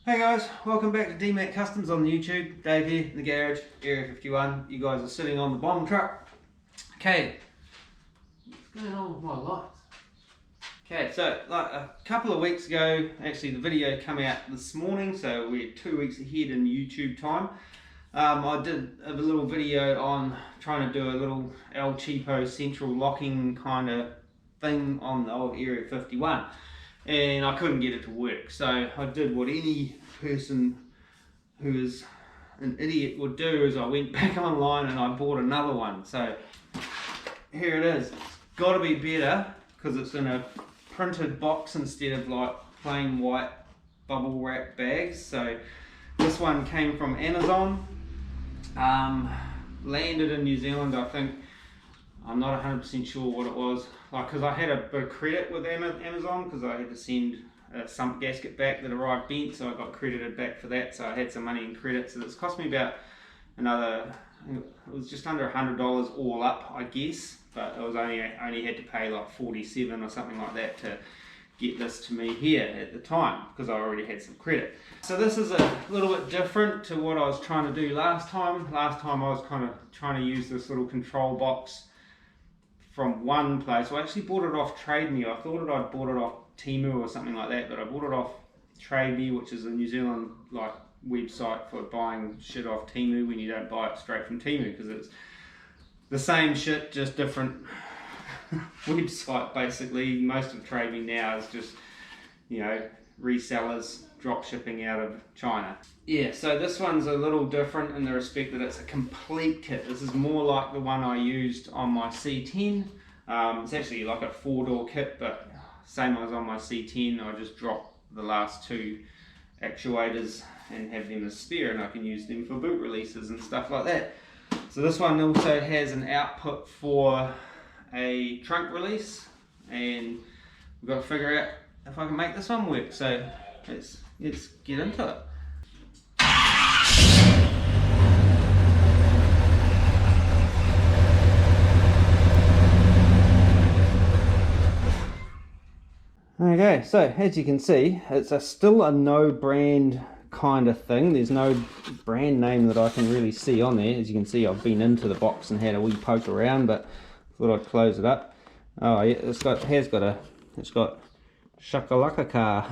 Hey guys, welcome back to DMAC Customs on YouTube. Dave here in the garage, Area 51. You guys are sitting on the bomb truck. Okay, what's going on with my lights? Okay, so like a couple of weeks ago, actually the video came out this morning, so we're 2 weeks ahead in YouTube time. I did a little video on trying to do a little El Cheapo central locking kind of thing on the old Area 51. And I couldn't get it to work, so I did what any person who is an idiot would do, is I went back online and I bought another one. So here it is. It's got to be better because it's in a printed box instead of like plain white bubble wrap bags. So this one came from Amazon, landed in New Zealand, I think. I'm not 100% sure what it was, because I had a bit of credit with Amazon because I had to send a sump gasket back that arrived bent, so I got credited back for that, so I had some money in credit. So it's cost me about another, it was just under $100 all up, I guess, but I only had to pay like 47 or something like that to get this to me here at the time because I already had some credit. So this is a little bit different to what I was trying to do last time. Last time I was kind of trying to use this little control box from one place. I actually bought it off Trade Me. I thought I'd bought it off Temu or something like that, but I bought it off Trade Me, which is a New Zealand like website for buying shit off Temu when you don't buy it straight from Temu, because it's the same shit, just different website basically. Most of Trade Me now is just, you know, resellers drop shipping out of China. Yeah, so this one's a little different in the respect that it's a complete kit. This is more like the one I used on my C10. It's actually like a 4-door kit, but same as on my C10, I just drop the last two actuators and have them as spare, and I can use them for boot releases and stuff like that. So this one also has an output for a trunk release, and we've got to figure out if I can make this one work. So let's get into it. Okay, so as you can see, it's still a no brand kind of thing. There's no brand name that I can really see on there. As you can see, I've been into the box and had a wee poke around, but thought I'd close it up. Oh yeah, it's got shakalaka car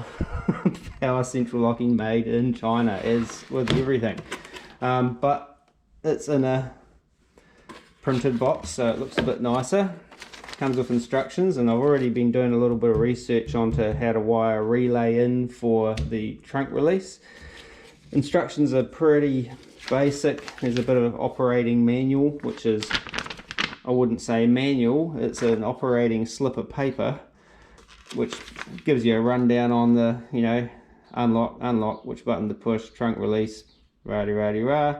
power central locking made in China, as with everything, but it's in a printed box, so it looks a bit nicer. Comes with instructions, and I've already been doing a little bit of research onto how to wire a relay in for the trunk release. Instructions are pretty basic. There's a bit of an operating manual, which is, I wouldn't say manual, it's an operating slip of paper, which gives you a rundown on the, you know, unlock, which button to push, trunk release, rah-de-rah-de-rah.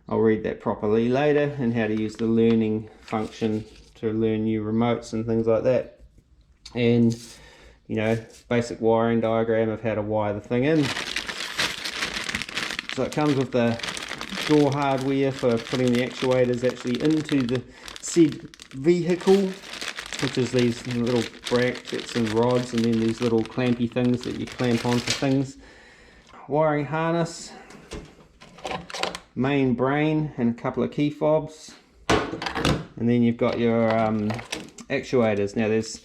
I'll read that properly later, and how to use the learning function to learn new remotes and things like that, and, you know, basic wiring diagram of how to wire the thing in. So it comes with the door hardware for putting the actuators actually into the said vehicle, which is these little brackets and rods, and then these little clampy things that you clamp onto things. Wiring harness, main brain, and a couple of key fobs. And then you've got your actuators. Now there's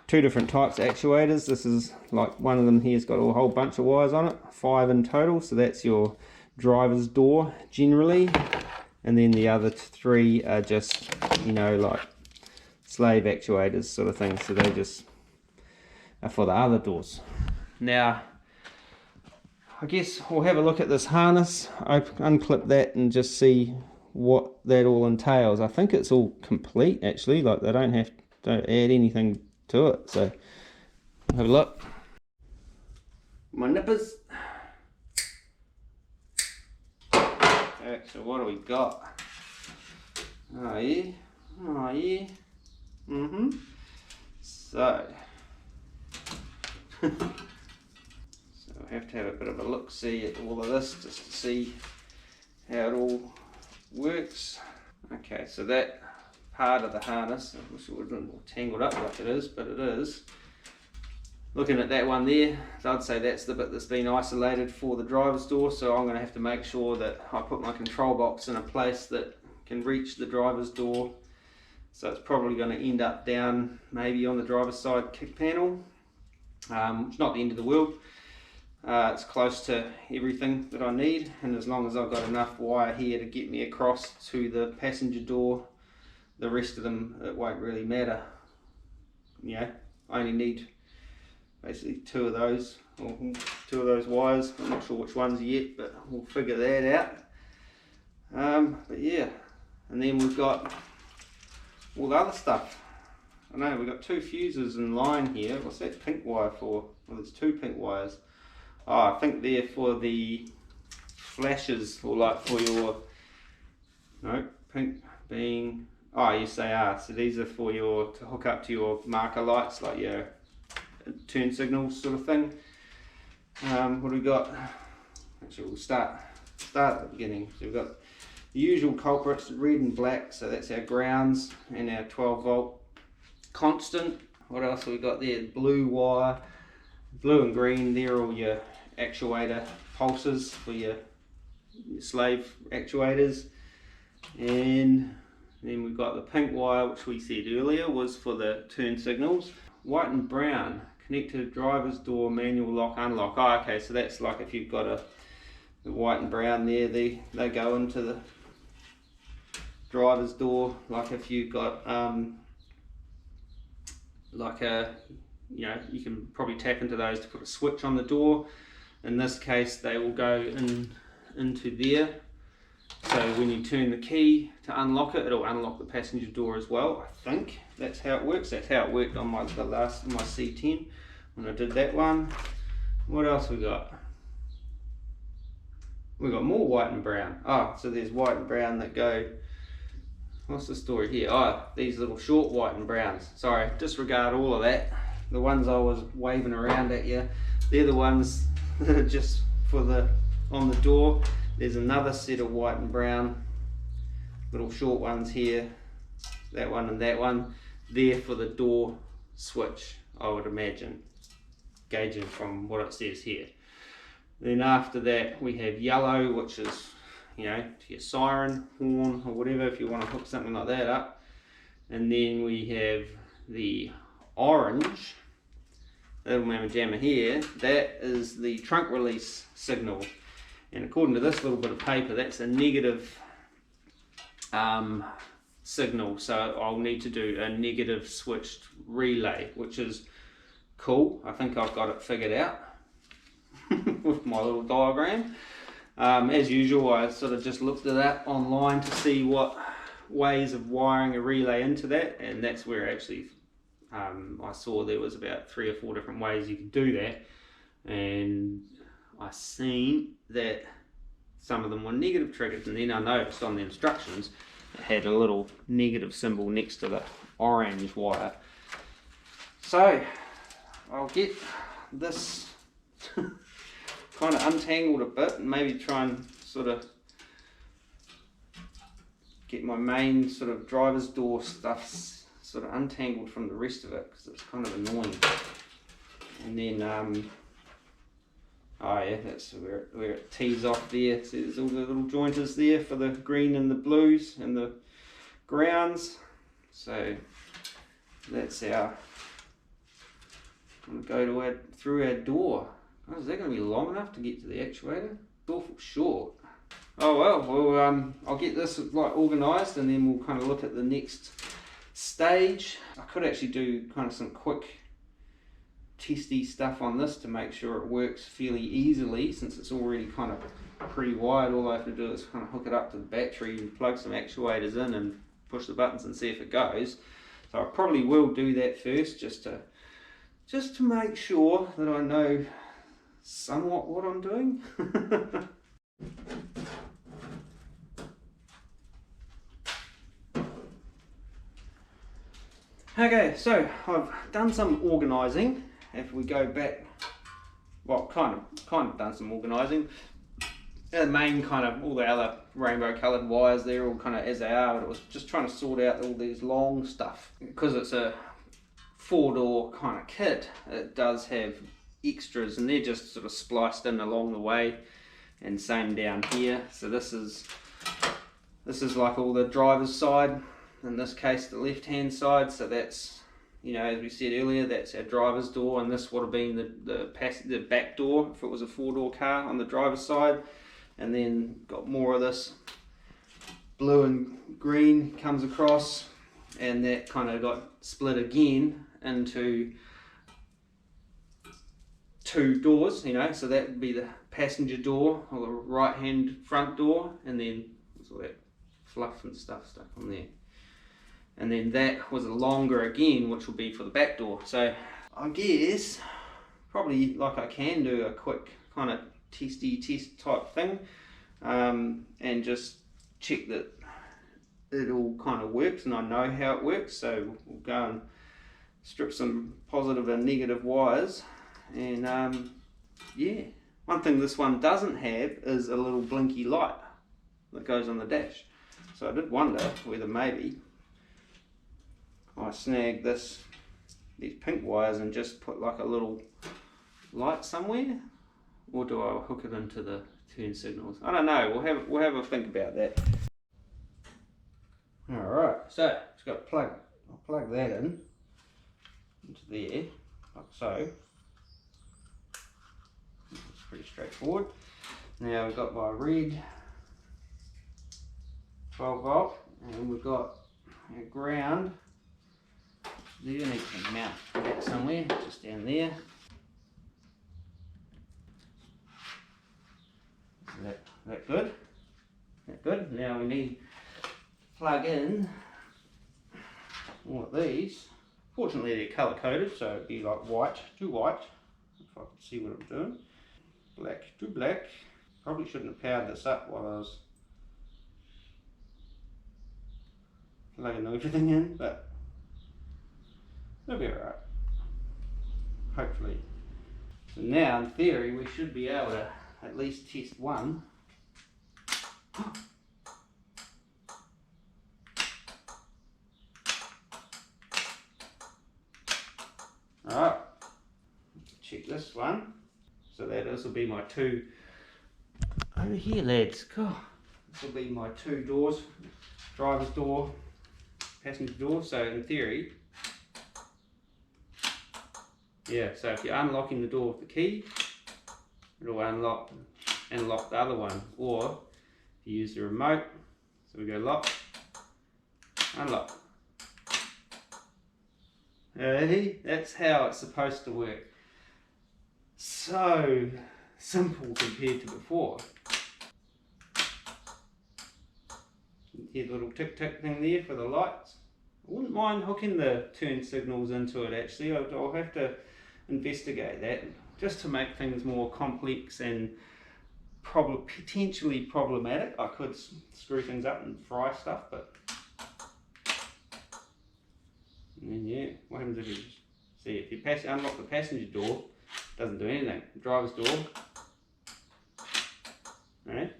two different types of actuators. This is like, one of them here's got a whole bunch of wires on it, 5 in total, so that's your driver's door generally. And then the other 3 are just, you know, like slave actuators sort of thing, so they just are for the other doors. Now I guess we'll have a look at this harness, unclip that and just see what that all entails. I think it's all complete actually, like they don't add anything to it, so have a look. My nippers. Okay, so what do we got? Oh yeah, oh yeah, so so I have to have a bit of a look-see at all of this just to see how it all works. Okay, so that part of the harness, I wish it would have been more tangled up like it is, but it is. looking at that one there, so I'd say that's the bit that's been isolated for the driver's door, so I'm going to have to make sure that I put my control box in a place that can reach the driver's door. So it's probably going to end up down maybe on the driver's side kick panel. It's not the end of the world. It's close to everything that I need, and as long as I've got enough wire here to get me across to the passenger door, the rest of them, it won't really matter. Yeah, I only need basically two of those wires. I'm not sure which ones yet, but we'll figure that out. But yeah, and then we've got all the other stuff. I know we've got two fuses in line here. What's that pink wire for? Well, there's two pink wires. Oh, I think they're for the flashes, or like for your, no, pink being, oh yes they are. So these are for your, to hook up to your marker lights, like your turn signals sort of thing. What do we got? Actually, we'll start at the beginning. So we've got the usual culprits, red and black, so that's our grounds and our 12 volt constant. What else have we got there? Blue wire, blue and green, they're all your actuator pulses for your slave actuators. And then we've got the pink wire, which we said earlier was for the turn signals. White and brown, connected driver's door, manual lock, unlock. Oh, okay, so that's like if you've got the white and brown there, they go into the driver's door. Like if you've got like a, you know, you can probably tap into those to put a switch on the door. In this case, they will go into there. So when you turn the key to unlock it, it'll unlock the passenger door as well. I think that's how it works. That's how it worked on my C10 when I did that one. What else we got? We got more white and brown. Oh, so there's white and brown that go. What's the story here? Oh, these little short white and browns. Sorry, disregard all of that. The ones I was waving around at you, they're the ones that are just for the on the door. There's another set of white and brown little short ones here, that one and that one. They're for the door switch, I would imagine, gauging from what it says here. Then after that we have yellow, which is, you know, to your siren, horn or whatever, if you want to hook something like that up. And then we have the orange, little mamma jamma here, that is the trunk release signal. And according to this little bit of paper, that's a negative signal, so I'll need to do a negative switched relay, which is cool. I think I've got it figured out with my little diagram. As usual, I sort of just looked it up online to see what ways of wiring a relay into that, and that's where actually I saw there was about 3 or 4 different ways you could do that, and I seen that some of them were negative triggered, and then I noticed on the instructions it had a little negative symbol next to the orange wire. So I'll get this kind of untangled a bit and maybe try and sort of get my main sort of driver's door stuff sort of untangled from the rest of it, because it's kind of annoying. And then oh yeah, that's where it tees off there. So there's all the little jointers there for the green and the blues and the grounds. So that's our, I'm going to go through our door. Oh, is that going to be long enough to get to the actuator? It's awful short. Oh well, I'll get this like organised, and then we'll kind of look at the next stage. I could actually do kind of some quick testy stuff on this to make sure it works fairly easily, since it's already kind of pre-wired. All I have to do is kind of hook it up to the battery and plug some actuators in and push the buttons and see if it goes. So I probably will do that first, just to make sure that I know somewhat what I'm doing. Okay, so I've done some organising. If we go back, well, kind of done some organising. The main kind of, all the other rainbow coloured wires, they're all kind of as they are, but it was just trying to sort out all these long stuff. Because it's a 4-door kind of kit, it does have extras, and they're just sort of spliced in along the way, and same down here. So this is like all the driver's side, in this case the left hand side, so that's, you know, as we said earlier, that's our driver's door, and this would have been the back door if it was a 4-door car on the driver's side. And then got more of this blue and green comes across, and that kind of got split again into 2 doors, you know, so that would be the passenger door, or the right hand front door, and then there's all that fluff and stuff stuck on there. And then that was a longer again, which will be for the back door. So I guess probably like I can do a quick kind of test type thing, and just check that it all kind of works and I know how it works. So we'll go and strip some positive and negative wires, and yeah, one thing this one doesn't have is a little blinky light that goes on the dash. So I did wonder whether maybe I snag these pink wires and just put like a little light somewhere, or do I hook it into the turn signals? I don't know. We'll have a think about that. All right. So just got to plug. I'll plug that in into there, like so. It's pretty straightforward. Now we've got my red 12 volt, and we've got our ground. You need to mount that somewhere, just down there. That good? That good? Now we need to plug in all of these. Fortunately they're colour coded, so it'd be like white to white, if I could see what I'm doing. Black to black. Probably shouldn't have powered this up while I was plugging everything in, but it'll be alright, hopefully. So now in theory we should be able to at least test one. Alright, check this one. So this will be my 2, over here lads, God, this will be my 2 doors, driver's door, passenger door. So in theory, yeah, so if you're unlocking the door with the key, it'll unlock the other one, or if you use the remote, so we go lock, unlock. Hey, that's how it's supposed to work. So simple compared to before. Here's a little tick tick thing there for the lights. I wouldn't mind hooking the turn signals into it actually. I'll have to investigate that, just to make things more complex and potentially problematic. I could screw things up and fry stuff, but and then yeah, what happens if you see, if you unlock the passenger door, it doesn't do anything. The driver's door, alright,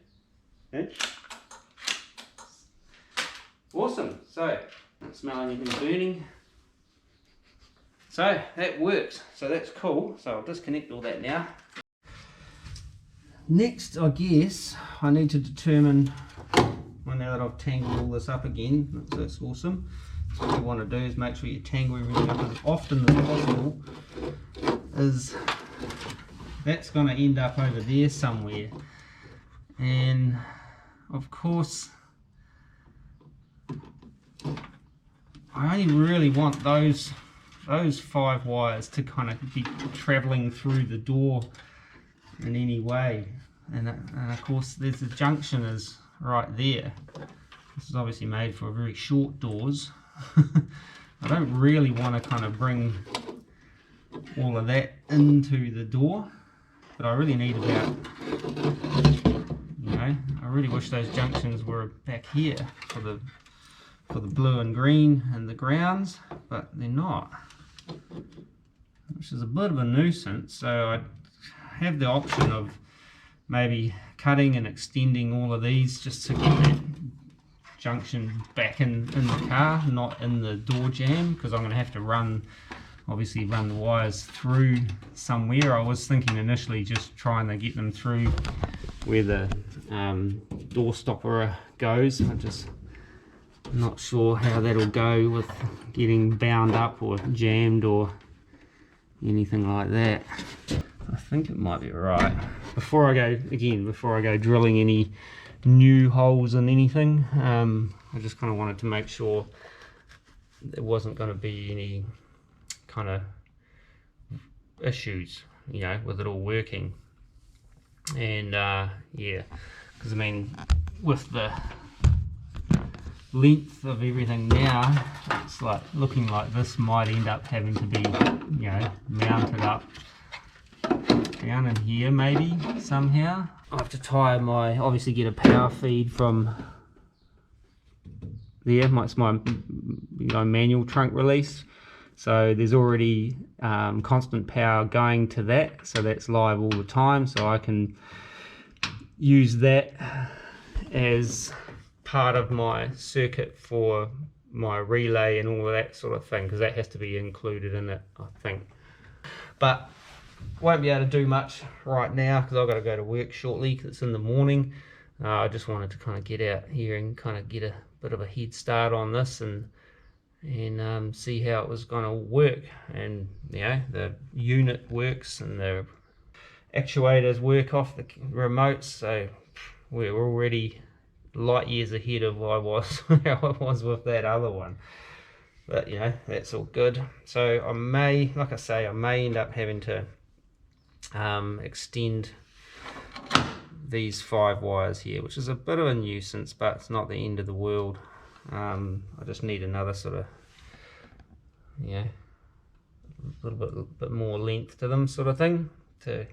awesome. So not smelling anything burning. So that works, so that's cool. So I'll disconnect all that now. Next, I guess I need to determine, well, now that I've tangled all this up again, that's awesome. So what you want to do is make sure you tangle everything up as often as possible. That's going to end up over there somewhere, and of course I only really want those 5 wires to kind of be travelling through the door in any way, and of course there's the junction is right there. This is obviously made for very short doors. I don't really want to kind of bring all of that into the door, but I really need about, you know, I really wish those junctions were back here for the blue and green and the grounds, but they're not, which is a bit of a nuisance. So I have the option of maybe cutting and extending all of these just to get that junction back in the car, not in the door jamb, because I'm going to have to run obviously run the wires through somewhere. I was thinking initially just trying to get them through where the door stopper goes. I'm just not sure how that'll go with getting bound up or jammed or anything like that. I think it might be right. Before I go drilling any new holes in anything, I just kind of wanted to make sure there wasn't going to be any kind of issues, you know, with it all working. And yeah, because I mean, with the length of everything now, it's like looking like this might end up having to be, you know, mounted up down in here maybe somehow. I have to tie my, obviously get a power feed from there. It's my, you know, manual trunk release, so there's already constant power going to that, so that's live all the time, so I can use that as part of my circuit for my relay and all of that sort of thing, because that has to be included in it, I think. But won't be able to do much right now because I've got to go to work shortly because it's in the morning. I just wanted to kind of get out here and kind of get a bit of a head start on this and see how it was going to work. And you know, the unit works and the actuators work off the remotes, so we're already light years ahead of how I was with that other one. But you know, that's all good. So I may, like I say, I may end up having to extend these 5 wires here, which is a bit of a nuisance, but it's not the end of the world. I just need another sort of, yeah, a little bit more length to them sort of thing to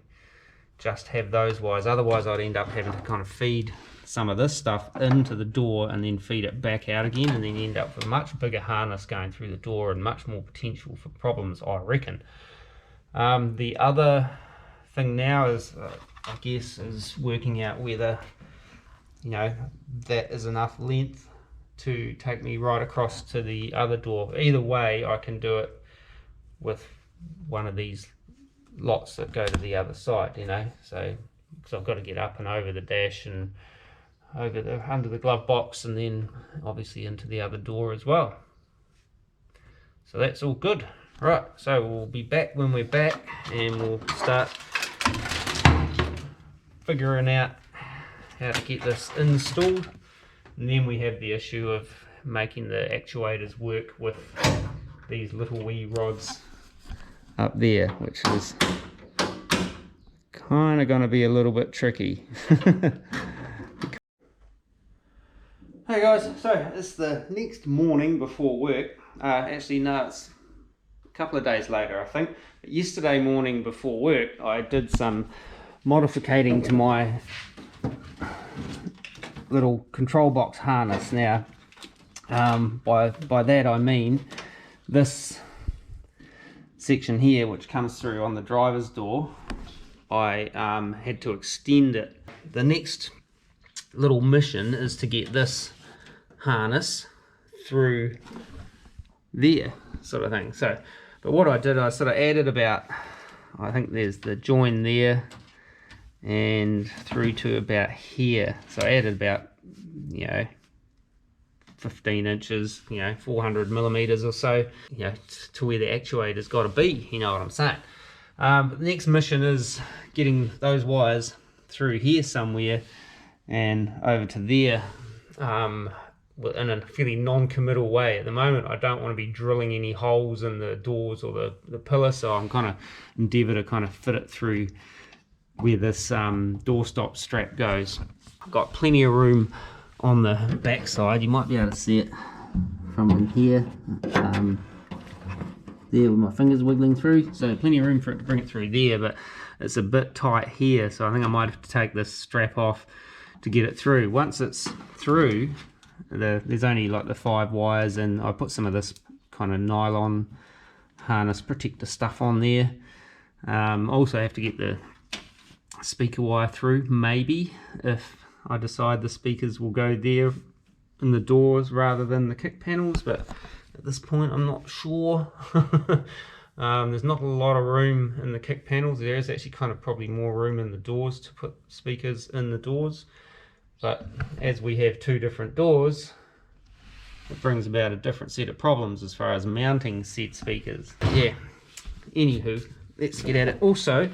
just have those wires. Otherwise I'd end up having to kind of feed some of this stuff into the door and then feed it back out again, and then end up with a much bigger harness going through the door and much more potential for problems, I reckon. The other thing now is, I guess, is working out whether, you know, that is enough length to take me right across to the other door. Either way, I can do it with one of these lots that go to the other side, you know, so because I've got to get up and over the dash and over the under the glove box and then obviously into the other door as well. So that's all good. Right, so we'll be back when we're back and we'll start figuring out how to get this installed. And then we have the issue of making the actuators work with these little wee rods up there, which is kind of going to be a little bit tricky. Hey guys, so it's the next morning before work. Actually no, it's a couple of days later I think. But yesterday morning before work I did some modificating to my little control box harness. Now by that I mean this section here, which comes through on the driver's door, I had to extend it. The next little mission is to get this harness through there, sort of thing. So, but what I did, I sort of added about, I think there's the join there and through to about here. So I added about, you know, 15 inches, you know, 400 millimeters or so, you know, to where the actuator's got to be, you know what I'm saying. The next mission is getting those wires through here somewhere and over to there in a fairly non-committal way. At the moment I don't want to be drilling any holes in the doors or the pillar, so I'm kind of endeavour to kind of fit it through where this doorstop strap goes. I've got plenty of room on the back side. You might be able to see it from in here, there with my fingers wiggling through, so plenty of room for it to bring it through there, but it's a bit tight here, so I think I might have to take this strap off to get it through. Once it's through, there's only like the 5 wires, and I put some of this kind of nylon harness protector stuff on there. Also have to get the speaker wire through, maybe, if I decide the speakers will go there in the doors rather than the kick panels, but at this point I'm not sure. There's not a lot of room in the kick panels. There is actually kind of probably more room in the doors to put speakers in the doors, but as we have two different doors, it brings about a different set of problems as far as mounting said speakers. Yeah, anywho, let's get at it. Also,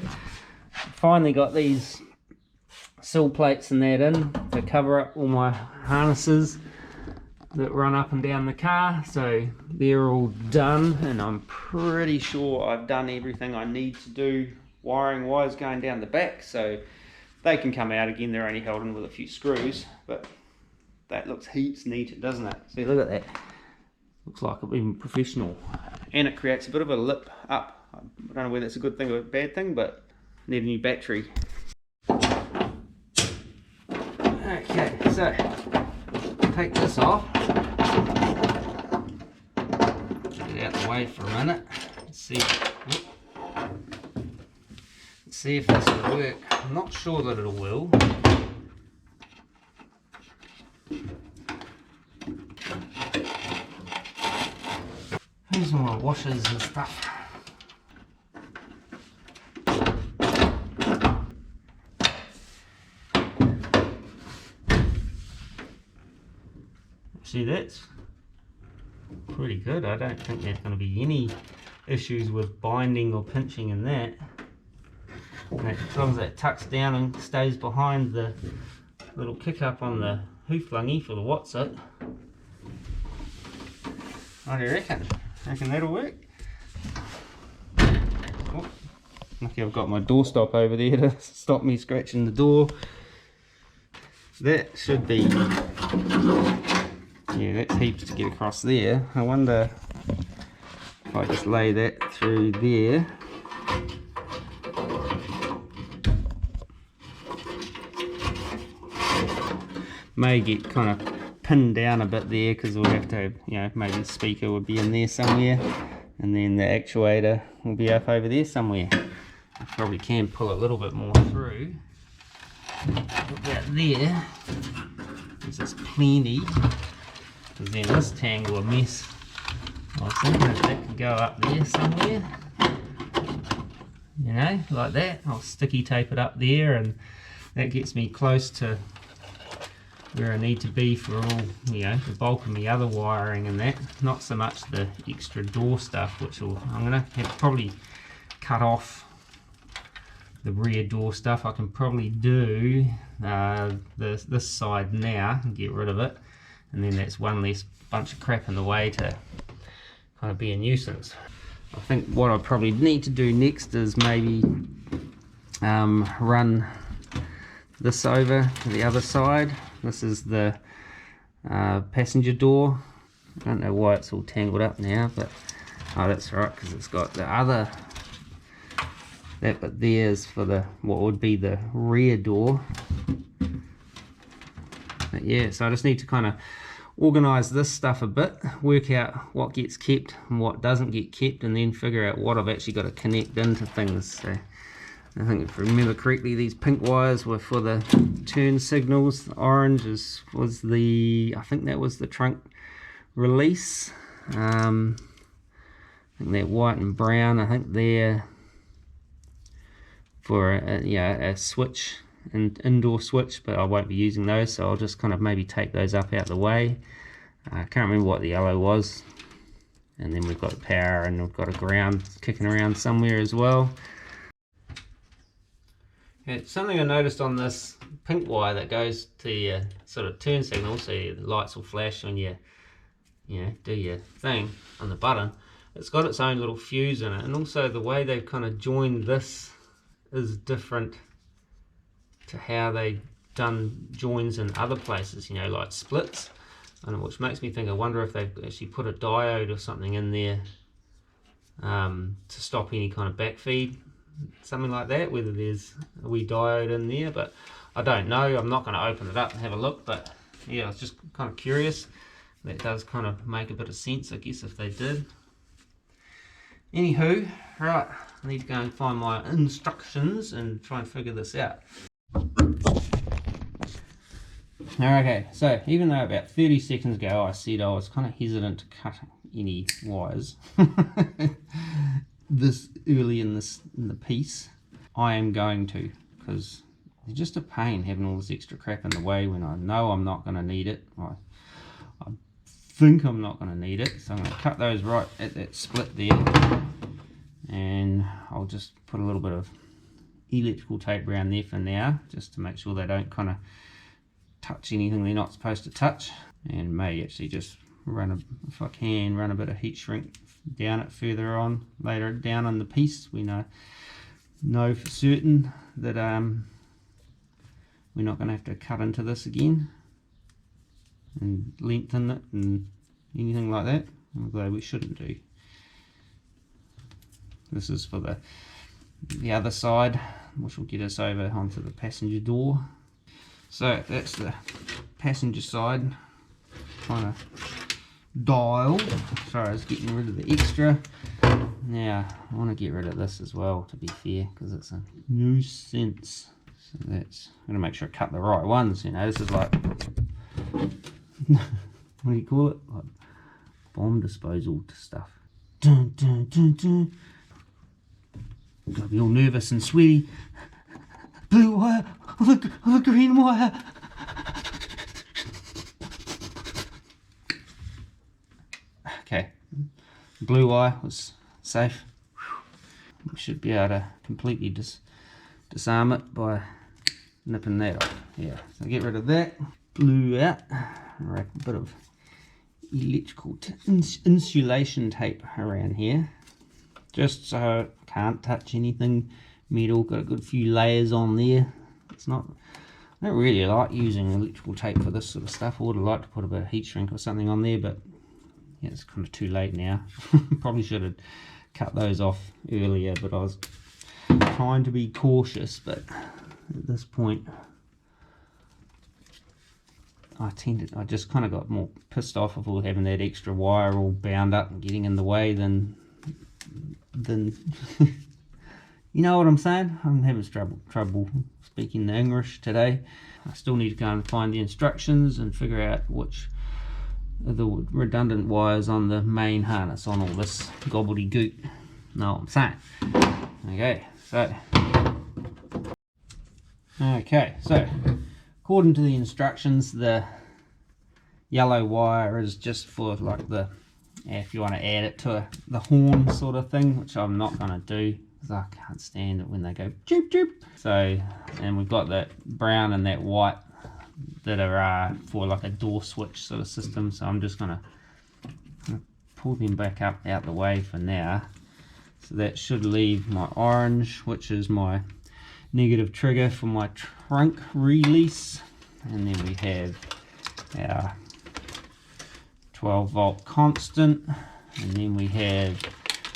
finally got these sill plates and that in to cover up all my harnesses that run up and down the car, so they're all done, and I'm pretty sure I've done everything I need to do wiring wise going down the back, so they can come out again. They're only held in with a few screws, but that looks heaps neat, doesn't it? See, look at that. Looks like it's even professional, and it creates a bit of a lip up. I don't know whether it's a good thing or a bad thing, but need a new battery. Okay, so take this off, get it out the way for a minute. Let's see if this will work. I'm not sure that it will. Here's all my washers and stuff. See, that's pretty good. I don't think there's going to be any issues with binding or pinching in that. And as long as that tucks down and stays behind the little kick up on the hoof lungy for the Whatsit. What do you reckon? Reckon that'll work? Oh, lucky I've got my doorstop over there to stop me scratching the door. That should be... yeah, that's heaps to get across there. I wonder if I just lay that through there. May get kind of pinned down a bit there because we'll have to, you know, maybe the speaker would be in there somewhere, and then the actuator will be up over there somewhere. I probably can pull a little bit more through. About there, because there's plenty. Because then this tangle of mess, I was thinking if that could go up there somewhere, you know, like that. I'll sticky tape it up there, and that gets me close to where I need to be for all, you know, the bulk of the other wiring and that. Not so much the extra door stuff, which will, I'm going to have to probably cut off the rear door stuff. I can probably do this side now and get rid of it. And then that's one less bunch of crap in the way to kind of be a nuisance. I think what I probably need to do next is maybe run this over to the other side. This is the passenger door. I don't know why it's all tangled up now, but oh, that's right, because it's got the other, that bit there is for the what would be the rear door. But yeah, so I just need to kind of organize this stuff a bit, work out what gets kept and what doesn't get kept, and then figure out what I've actually got to connect into things. So I think if I remember correctly, these pink wires were for the turn signals. The orange was the, I think that was the trunk release. I think that white and brown, I think they're for a switch, an indoor switch, but I won't be using those, so I'll just kind of maybe take those up out the way. I can't remember what the yellow was. And then we've got the power, and we've got a ground kicking around somewhere as well. Yeah, something I noticed on this pink wire that goes to your sort of turn signal, so the lights will flash when you do your thing on the button. It's got its own little fuse in it, and also the way they've kind of joined this is different to how they've done joins in other places, you know, like splits, and which makes me think, I wonder if they've actually put a diode or something in there to stop any kind of backfeed, something like that, whether there's a wee diode in there, but I don't know. I'm not going to open it up and have a look, but yeah, I was just kind of curious. That does kind of make a bit of sense, I guess, if they did. Anywho, right, I need to go and find my instructions and try and figure this out. Okay, so even though about 30 seconds ago I said I was kind of hesitant to cut any wires, this early in the piece, I am going to, because it's just a pain having all this extra crap in the way when I know I'm not going to need it. I think I'm not going to need it, so I'm going to cut those right at that split there, and I'll just put a little bit of electrical tape around there for now, just to make sure they don't kind of touch anything they're not supposed to touch, and may actually just if I can, run a bit of heat shrink down it further on, later down on the piece. We know for certain that we're not going to have to cut into this again and lengthen it and anything like that, although we shouldn't do. This is for the other side, which will get us over onto the passenger door. So that's the passenger side kind of dial as far as getting rid of the extra. Now I want to get rid of this as well, to be fair, because it's a nuisance. So that's, I'm going to make sure I cut the right ones. You know, this is like what do you call it, like bomb disposal stuff. Dun, dun, dun, dun. Gotta be all nervous and sweaty. Blue wire, the green wire. Okay, blue wire was safe. We should be able to completely disarm it by nipping that off. Yeah, so get rid of that. Blue out. Wrap a bit of electrical insulation tape around here, just so it can't touch anything metal. Got a good few layers on there. It's not, I don't really like using electrical tape for this sort of stuff. I would have liked to put a bit of heat shrink or something on there, but yeah, it's kind of too late now. Probably should have cut those off earlier, but I was trying to be cautious. But at this point, I just kind of got more pissed off of all having that extra wire all bound up and getting in the way than you know what I'm saying? I'm having trouble speaking the English today. I still need to go and find the instructions and figure out which of the redundant wires on the main harness on all this gobbledygook. Know what I'm saying? Okay, so according to the instructions, the yellow wire is just for like the, if you want to add it to the horn sort of thing, which I'm not going to do because I can't stand it when they go choop choop. So, and we've got that brown and that white that are for like a door switch sort of system, so I'm just going to pull them back up out the way for now. So that should leave my orange, which is my negative trigger for my trunk release, and then we have our 12 volt constant, and then we have,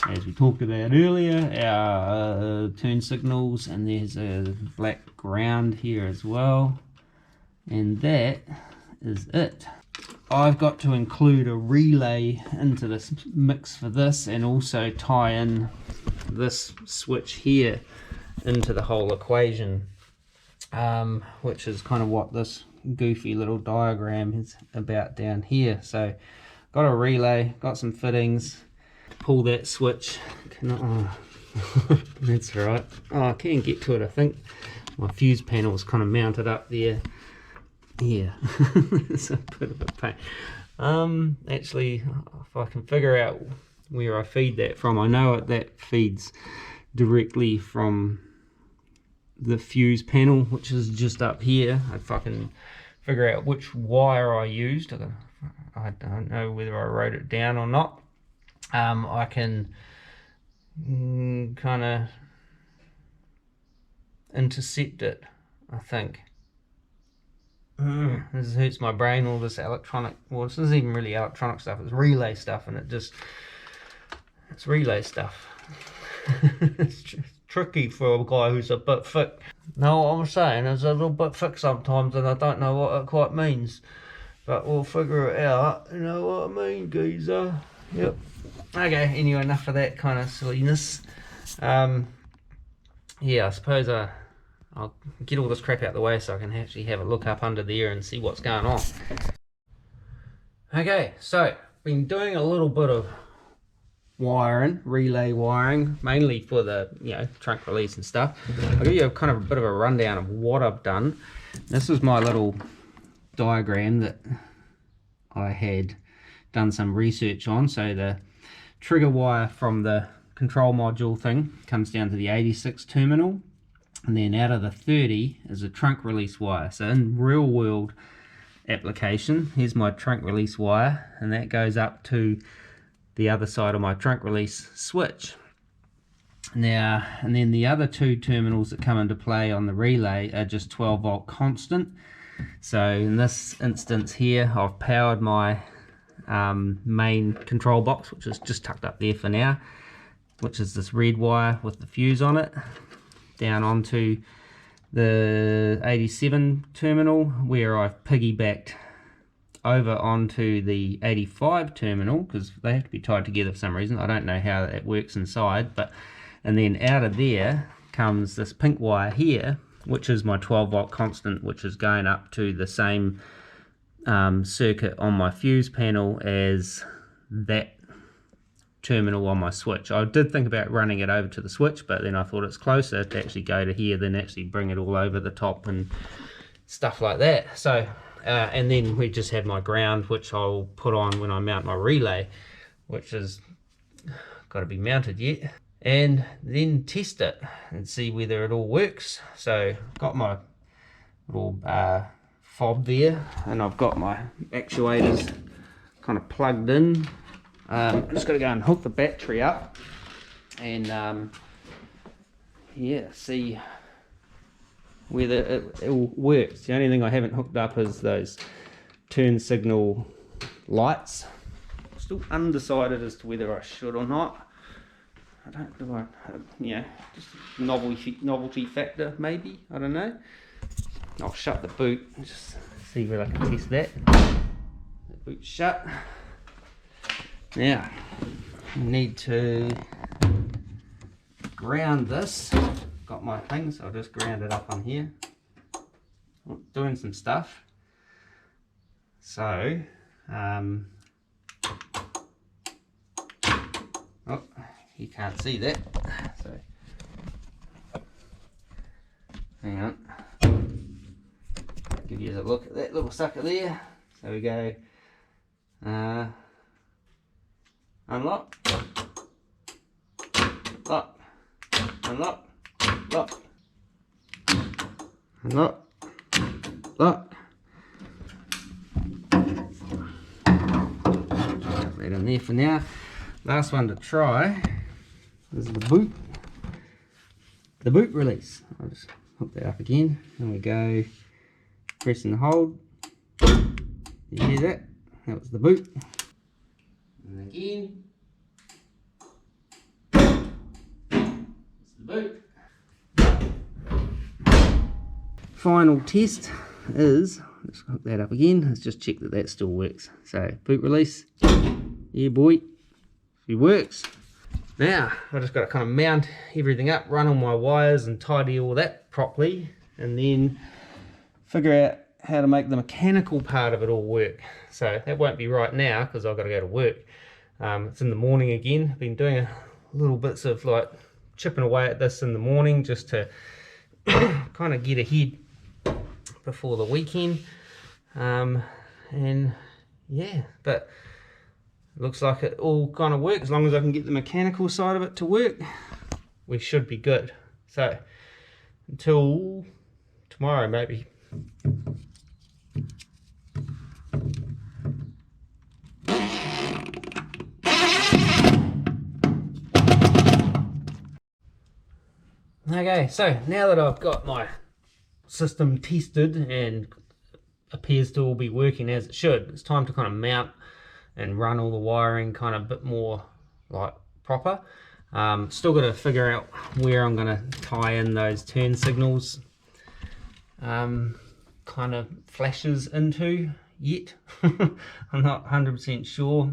as we talked about earlier, our turn signals, and there's a black ground here as well, and that is it. I've got to include a relay into this mix for this, and also tie in this switch here into the whole equation, which is kind of what this goofy little diagram is about down here. So got a relay, got some fittings, pull that switch. That's right. Oh, I can get to it, I think. My fuse panel is kind of mounted up there. Yeah, it's a bit of a pain. Actually, if I can figure out where I feed that from, I know that feeds directly from the fuse panel, which is just up here. If I can figure out which wire I used, I don't know whether I wrote it down or not. I can kind of intercept it, I think. This hurts my brain, all this electronic, well, this isn't even really electronic stuff, it's relay stuff, and it's relay stuff. It's tricky for a guy who's a bit thick. Know what I'm saying? It's a little bit thick sometimes, and I don't know what it quite means, but we'll figure it out. You know what I mean, geezer? Yep. Okay, anyway, enough of that kind of silliness. Yeah, I suppose I'll get all this crap out the way so I can actually have a look up under there and see what's going on. Okay, so been doing a little bit of wiring, relay wiring, mainly for the trunk release and stuff. I'll give you a kind of a bit of a rundown of what I've done. This is my little diagram that I had done some research on. So the trigger wire from the control module thing comes down to the 86 terminal, and then out of the 30 is a trunk release wire. So in real world application, here's my trunk release wire, and that goes up to the other side of my trunk release switch. Now, and then the other two terminals that come into play on the relay are just 12 volt constant. So in this instance here, I've powered my main control box, which is just tucked up there for now, which is this red wire with the fuse on it, down onto the 87 terminal, where I've piggybacked over onto the 85 terminal, because they have to be tied together for some reason. I don't know how that works inside, but and then out of there comes this pink wire here, which is my 12 volt constant, which is going up to the same circuit on my fuse panel as that terminal on my switch. I did think about running it over to the switch, but then I thought it's closer to actually go to here than actually bring it all over the top and stuff like that. So and then we just have my ground, which I'll put on when I mount my relay, which is got to be mounted yet, and then test it and see whether it all works. So I've got my little fob there, and I've got my actuators kind of plugged in. I'm just got to go and hook the battery up and yeah, see whether it all works. The only thing I haven't hooked up is those turn signal lights. Still undecided as to whether I should or not. I don't know, just novelty factor maybe, I don't know. I'll shut the boot and just see where I can test that. The boot's shut. Now, I need to ground this. Got my things, I'll just ground it up on here. Doing some stuff. So, oh, you can't see that. So, hang on. I'll give you a look at that little sucker there. So we go, unlock, lock, unlock, lock, unlock, lock. Put that in there for now. Last one to try is the boot release. I'll just hook that up again. There we go. Press and hold. You hear that? That was the boot. And again. It's the boot. Final test is, let's hook that up again. Let's just check that that still works. So boot release. Yeah, boy. It works. Now I just got to kind of mount everything up, run all my wires and tidy all that properly, and then figure out how to make the mechanical part of it all work. So that won't be right now because I've got to go to work. It's in the morning again. I've been doing a little bits of like chipping away at this in the morning just to kind of get ahead before the weekend. And yeah, but looks like it all kind of works. As long as I can get the mechanical side of it to work, we should be good. So until tomorrow maybe. Okay, so now that I've got my system tested and appears to all be working as it should, it's time to kind of mount and run all the wiring kind of a bit more like proper. Still got to figure out where I'm going to tie in those turn signals kind of flashes into yet. I'm not 100% sure.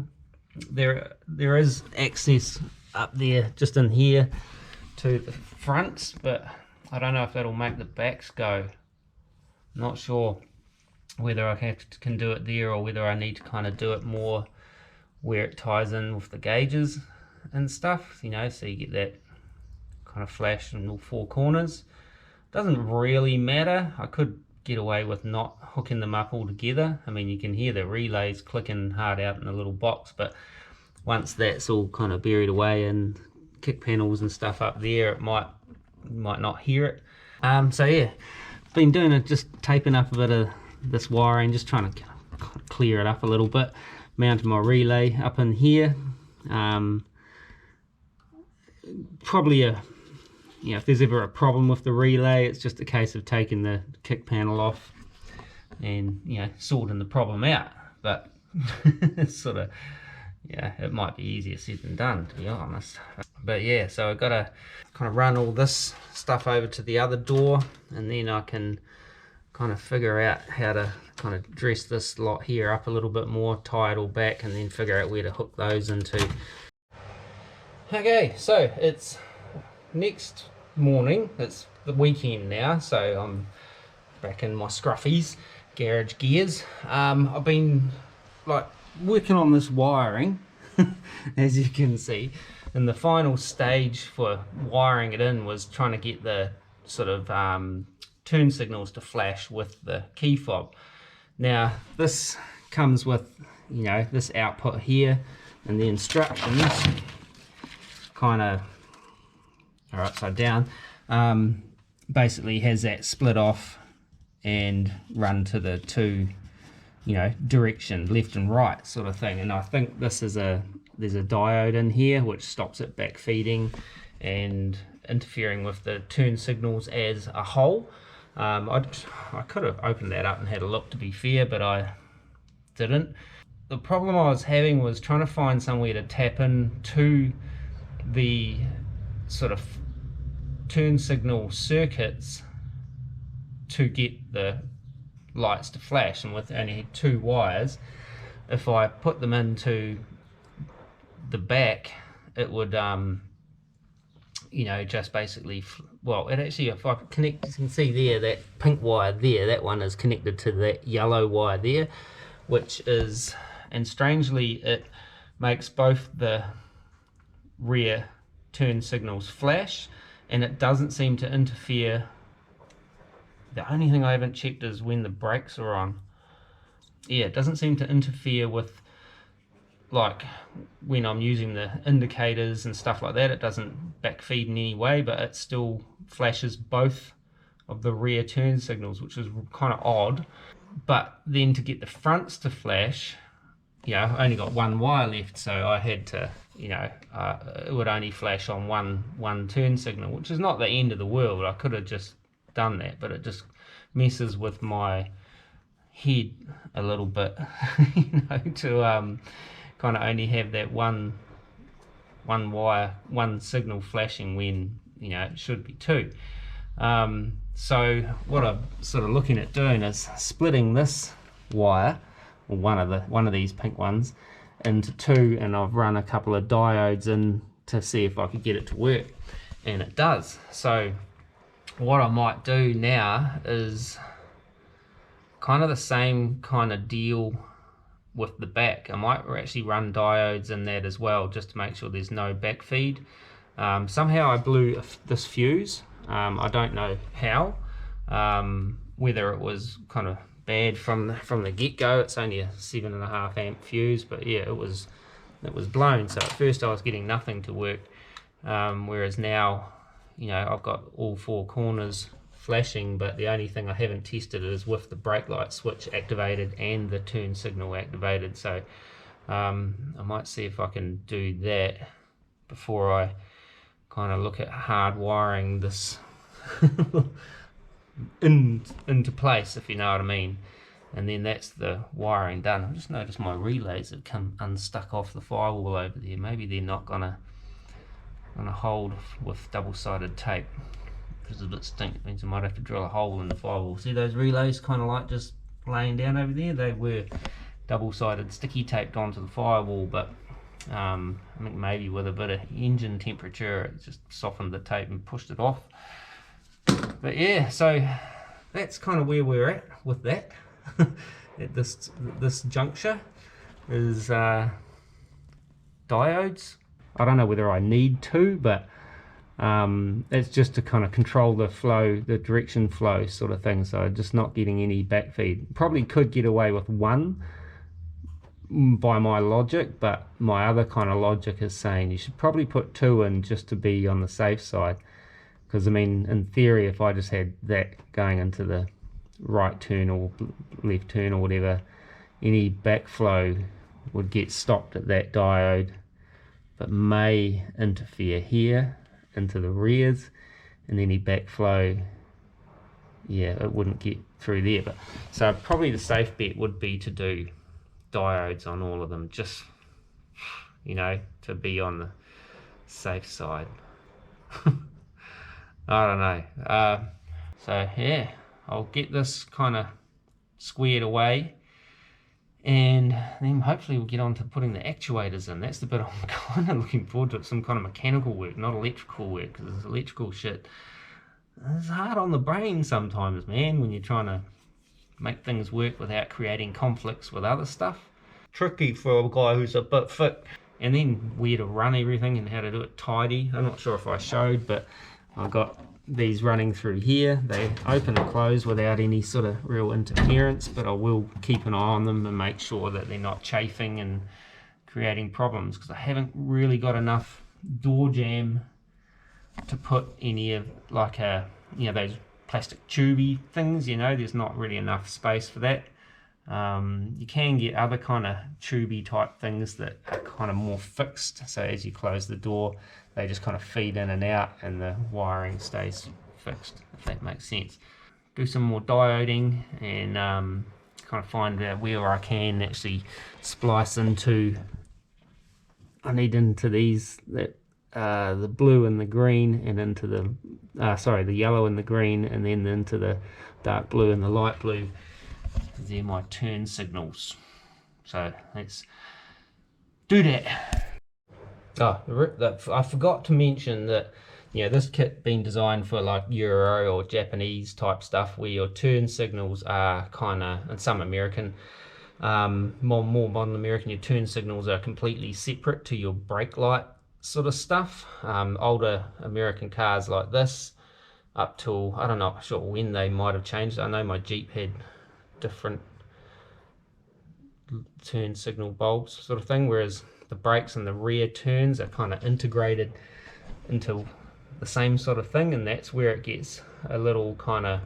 There is access up there just in here to the fronts, but I don't know if that'll make the backs go. Not sure whether I can do it there or whether I need to kind of do it more where it ties in with the gauges. and stuff, you know, so you get that kind of flash in all four corners. Doesn't really matter. I could get away with not hooking them up all together. I mean, you can hear the relays clicking hard out in the little box, but once that's all kind of buried away in kick panels and stuff up there, it might not hear it. So yeah, been doing it, just taping up a bit of this wiring, just trying to clear it up a little bit. Mounted my relay up in here. Probably if there's ever a problem with the relay, it's just a case of taking the kick panel off and sorting the problem out. But it's sort of, it might be easier said than done, to be honest. But yeah, so I've got to kind of run all this stuff over to the other door, and then I can kind of figure out how to kind of dress this lot here up a little bit more, tie it all back, and then figure out where to hook those into. Okay, so it's next morning, it's the weekend now, so I'm back in my scruffies, garage gears. I've been like working on this wiring, as you can see, and the final stage for wiring it in was trying to get the sort of turn signals to flash with the key fob. Now this comes with this output here, and the instructions kind of are upside down. Basically has that split off and run to the two direction, left and right sort of thing. And I think this is there's a diode in here which stops it back feeding and interfering with the turn signals as a whole. I could have opened that up and had a look, to be fair, but I didn't. The problem I was having was trying to find somewhere to tap in to the sort of turn signal circuits to get the lights to flash, and with only two wires, if I put them into the back, it would just basically, well, it actually, if I connect, you can see there that pink wire there, that one is connected to that yellow wire there, which is, and strangely it makes both the rear turn signals flash, and it doesn't seem to interfere. The only thing I haven't checked is when the brakes are on. Yeah, it doesn't seem to interfere with, like, when I'm using the indicators and stuff like that. It doesn't backfeed in any way, but it still flashes both of the rear turn signals, which is kind of odd. But then to get the fronts to flash, I only got one wire left, so I had to, it would only flash on one turn signal, which is not the end of the world. I could have just done that, but it just messes with my head a little bit, to kind of only have that one wire, one signal flashing when it should be two. So what I'm sort of looking at doing is splitting this wire, or one of these pink ones, into two, and I've run a couple of diodes in to see if I could get it to work, and it does. So what I might do now is kind of the same kind of deal with the back. I might actually run diodes in that as well, just to make sure there's no back feed. Somehow I blew this fuse. I don't know how, whether it was kind of bad from the get-go. It's only a 7.5 amp fuse, but yeah, it was blown. So at first I was getting nothing to work, whereas now I've got all four corners flashing, but the only thing I haven't tested is with the brake light switch activated and the turn signal activated. So I might see if I can do that before I kind of look at hard wiring this into place, if you know what I mean. And then that's the wiring done. I just noticed my relays have come unstuck off the firewall over there. Maybe they're not gonna hold with double-sided tape, because a bit stink. It means I might have to drill a hole in the firewall. See those relays kind of like just laying down over there? They were double-sided sticky taped onto the firewall, but I think maybe with a bit of engine temperature it just softened the tape and pushed it off. But yeah, so that's kind of where we're at with that. At this juncture is diodes. I don't know whether I need to, but it's just to kind of control the flow, the direction flow sort of thing, so just not getting any backfeed. Probably could get away with one by my logic, but my other kind of logic is saying you should probably put 2 in just to be on the safe side. Because I mean, in theory, if I just had that going into the right turn or left turn or whatever, any backflow would get stopped at that diode, but may interfere here into the rears, and any backflow, yeah, it wouldn't get through there. But so probably the safe bet would be to do diodes on all of them, just, you know, to be on the safe side. I don't know. So yeah, I'll get this kind of squared away, and then hopefully we'll get on to putting the actuators in. That's the bit I'm kind of looking forward to. Some kind of mechanical work, not electrical work, because this electrical shit, it's hard on the brain sometimes, man, when you're trying to make things work without creating conflicts with other stuff. Tricky for a guy who's a bit fit. And then where to run everything and how to do it tidy. I'm not sure if I showed, but I've got these running through here. They open and close without any sort of real interference, but I will keep an eye on them and make sure that they're not chafing and creating problems, because I haven't really got enough door jamb to put any of, like a, you know, those plastic tubey things, you know, there's not really enough space for that. You can get other kind of tubey type things that are kind of more fixed, so as you close the door they just kind of feed in and out and the wiring stays fixed, if that makes sense. Do some more dioding and kind of find out where I can actually splice into, I need into these, that the blue and the green, and into the sorry, the yellow and the green, and then into the dark blue and the light blue. They're my turn signals, so let's do that. I forgot to mention that, you know, this kit being designed for like Euro or Japanese type stuff, where your turn signals are kind of, and some American, more modern American, your turn signals are completely separate to your brake light sort of stuff. Older American cars like this, up till, I don't know, I'm sure when they might have changed. I know my Jeep had different turn signal bulbs sort of thing, whereas the brakes and the rear turns are kind of integrated into the same sort of thing, and that's where it gets a little kind of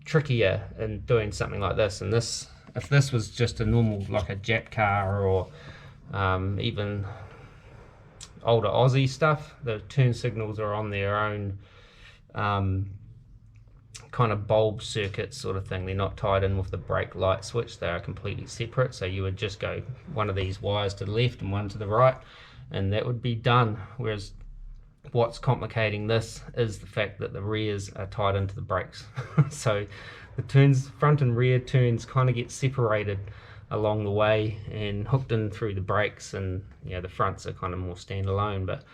trickier in doing something like this. And this, if this was just a normal, like a Jap car, or even older Aussie stuff, the turn signals are on their own kind of bulb circuit sort of thing. They're not tied in with the brake light switch, they are completely separate. So you would just go one of these wires to the left and one to the right, and that would be done. Whereas what's complicating this is the fact that the rears are tied into the brakes. So the turns, front and rear turns, kind of get separated along the way and hooked in through the brakes, and you know, the fronts are kind of more standalone. But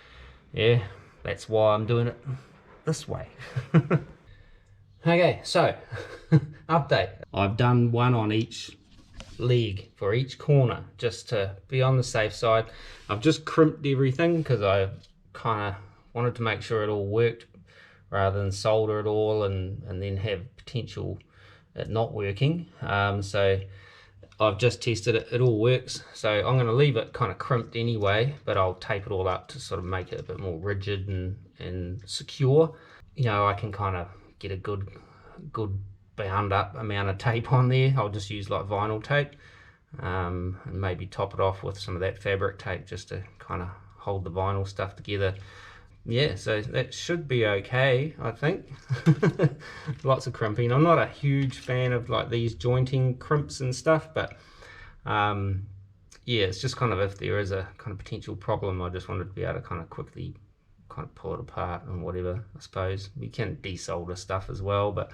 yeah, that's why I'm doing it this way. Okay, so update. I've done one on each leg for each corner, just to be on the safe side. I've just crimped everything because I kind of wanted to make sure it all worked, rather than solder it all and then have potential it not working. So I've just tested it, it all works. So I'm going to leave it kind of crimped anyway, but I'll tape it all up to sort of make it a bit more rigid and secure. You know, I can kind of get a good bound up amount of tape on there. I'll just use like vinyl tape, and maybe top it off with some of that fabric tape just to kind of hold the vinyl stuff together. Yeah, so that should be okay, I think. Lots of crimping. I'm not a huge fan of like these jointing crimps and stuff, but yeah, it's just kind of, if there is a kind of potential problem, I just wanted to be able to kind of quickly kind of pull it apart and whatever. I suppose we can desolder stuff as well, but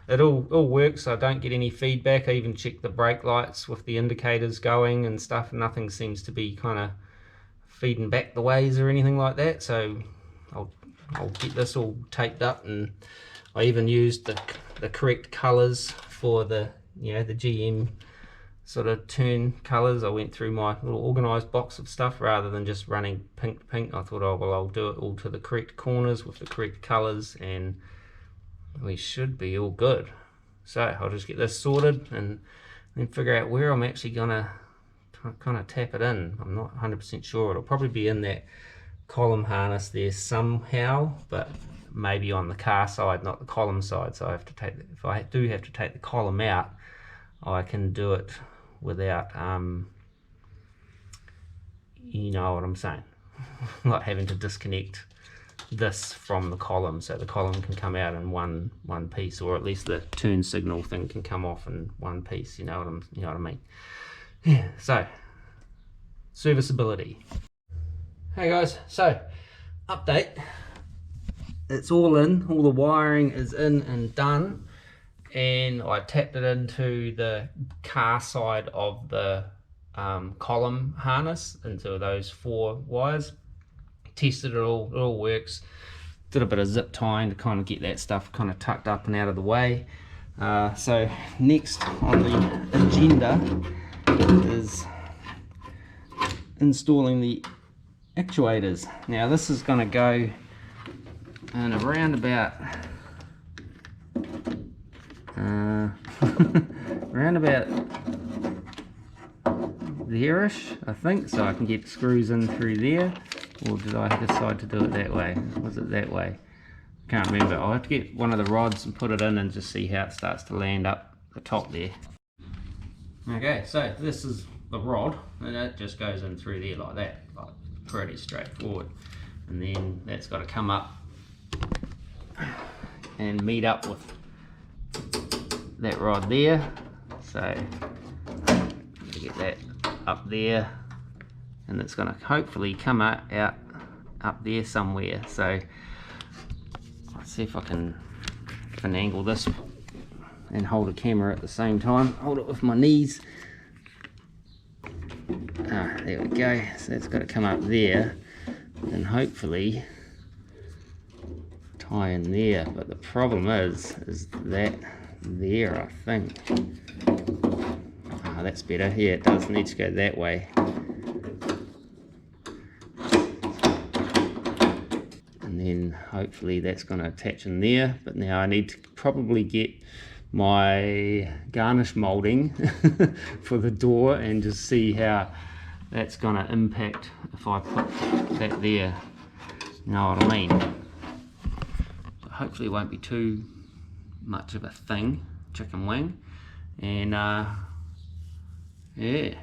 it all works. I don't get any feedback. I even checked the brake lights with the indicators going and stuff. Nothing seems to be kind of feeding back the ways or anything like that. So I'll get this all taped up, and I even used the correct colors for the, you know, the GM sort of turn colours. I went through my little organised box of stuff rather than just running pink to pink. I thought, oh well, I'll do it all to the correct corners with the correct colours and we should be all good. So I'll just get this sorted and then figure out where I'm actually gonna kind of tap it in. I'm not 100% sure. It'll probably be in that column harness there somehow, but maybe on the car side, not the column side. So I have to take, if I do have to take the column out, I can do it without, you know what I'm saying, like having to disconnect this from the column, so the column can come out in one piece, or at least the turn signal thing can come off in one piece. You know what I mean? Yeah. So serviceability. Hey guys, so update. It's all in, all the wiring is in and done, and I tapped it into the car side of the column harness, into those 4 wires. Tested it all works. Did a bit of zip tying to kind of get that stuff kind of tucked up and out of the way. So next on the agenda is installing the actuators. Now this is going to go in around about around about there-ish, I think, so I can get screws in through there. Or did I decide to do it that way? Was it that way? Can't remember. I'll have to get one of the rods and put it in and just see how it starts to land up the top there. Okay, so this is the rod, and it just goes in through there like that, like pretty straightforward. And then that's got to come up and meet up with that rod there. So get that up there, and it's going to hopefully come out up there somewhere. So let's see if I can finagle this and hold a camera at the same time. Hold it with my knees. There we go. So it's got to come up there and hopefully tie in there. But the problem is that there, I think. That's better. Yeah, it does need to go that way. And then hopefully that's going to attach in there. But now I need to probably get my garnish molding for the door and just see how that's going to impact if I put that there. You know what I mean? So hopefully it won't be too much of a thing, chicken wing. And yeah,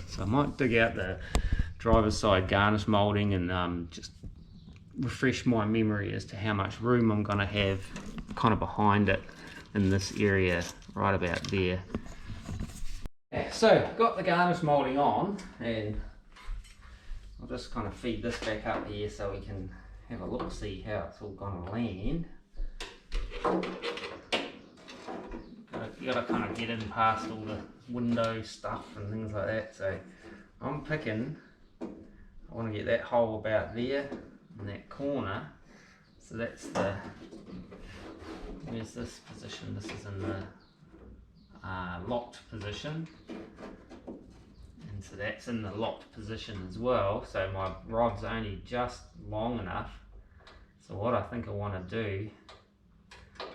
so I might dig out the driver's side garnish molding and just refresh my memory as to how much room I'm going to have kind of behind it in this area right about there. So got the garnish molding on, and I'll just kind of feed this back up here so we can have a look, see how it's all going to land. You got to kind of get in past all the window stuff and things like that. So I'm picking, I want to get that hole about there in that corner. So that's the, where's this position? This is in the locked position, and so that's in the locked position as well. So my rod's only just long enough. So what I think I want to do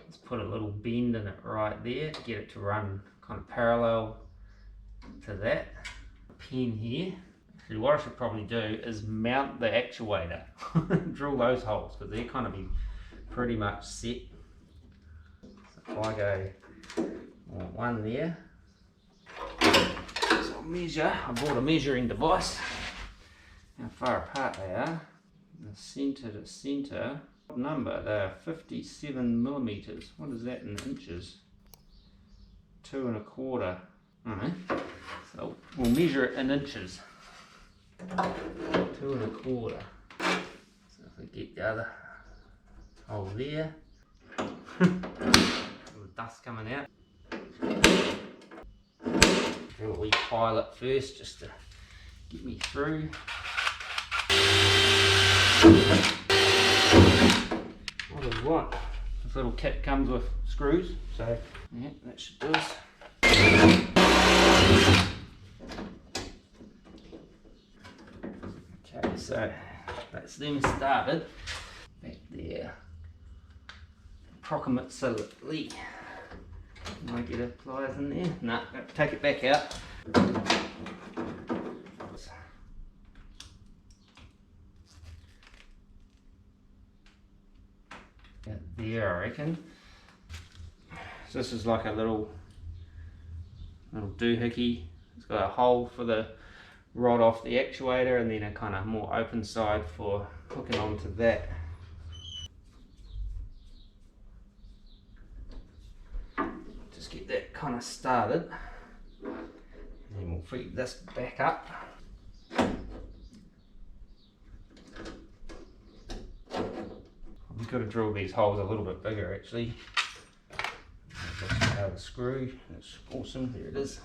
is put a little bend in it right there to get it to run kind of parallel to that pin here. Actually, what I should probably do is mount the actuator, drill those holes, because they're kind of be pretty much set. So if I go one there, so I'll measure. I bought a measuring device. How far apart they are. The centre to centre number, they're 57 millimeters. What is that in inches? 2 1/4. I don't know. So we'll measure it in inches. 2 1/4. So if we get the other hole there, all the dust coming out. Do a wee pilot first just to get me through. What is what? This little kit comes with screws, so yeah, that should do us. gets them started. Back there. Approximately. Might get a pliers in there. No, take it back out. About there, I reckon. So this is like a little doohickey. It's got a hole for the rod off the actuator and then a kind of more open side for hooking onto that. Just get that kind of started. And then we'll feed this back up. We've got to drill these holes a little bit bigger actually. Just out of the screw. That's awesome. There it is.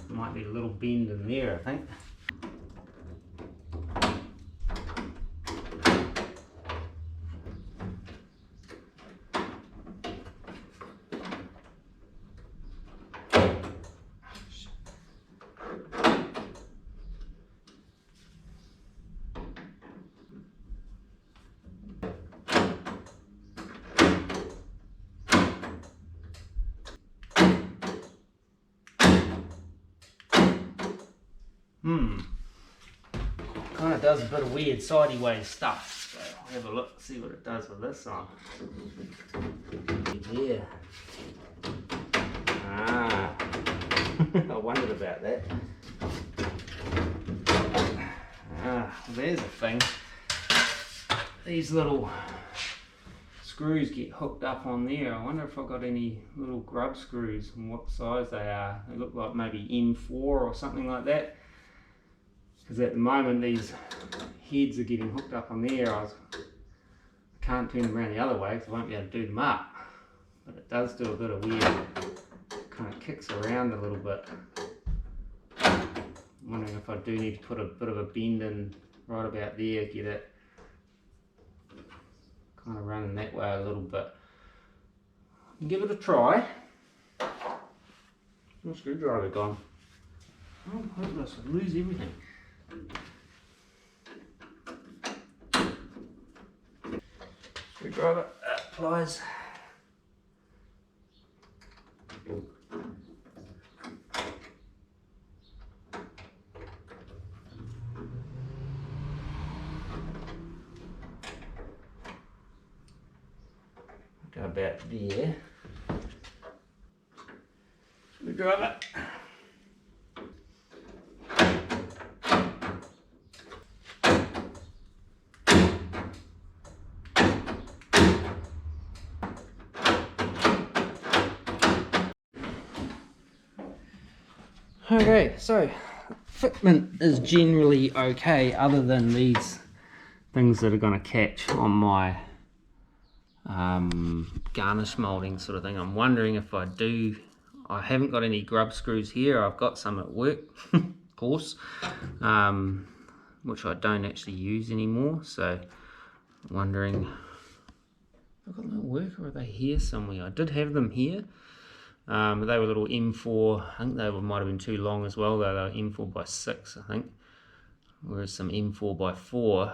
Might be a little bend in there, I think. Kind of does a bit of weird sideways stuff. So I'll have a look, see what it does with this on. Yeah. Ah. I wondered about that. Ah, there's a thing. These little screws get hooked up on there. I wonder if I've got any little grub screws and what size they are. They look like maybe M4 or something like that. Because at the moment these heads are getting hooked up on there. I can't turn them around the other way because I won't be able to do them up. But it does do a bit of weird, kind of kicks around a little bit. I'm wondering if I do need to put a bit of a bend in right about there, get it kind of running that way a little bit. Give it a try. My screwdriver gone. Oh, hopeless, I lose everything. Screwdriver, pliers. Go about there. Screwdriver. Okay, so fitment is generally okay other than these things that are going to catch on my garnish moulding sort of thing. I'm wondering if I haven't got any grub screws here. I've got some at work, of course, which I don't actually use anymore, so I'm wondering, I've got them at work or are they here somewhere? I did have them here. They were little M4, I think they might have been too long as well though. They were M4 by 6 I think, whereas some M4 by 4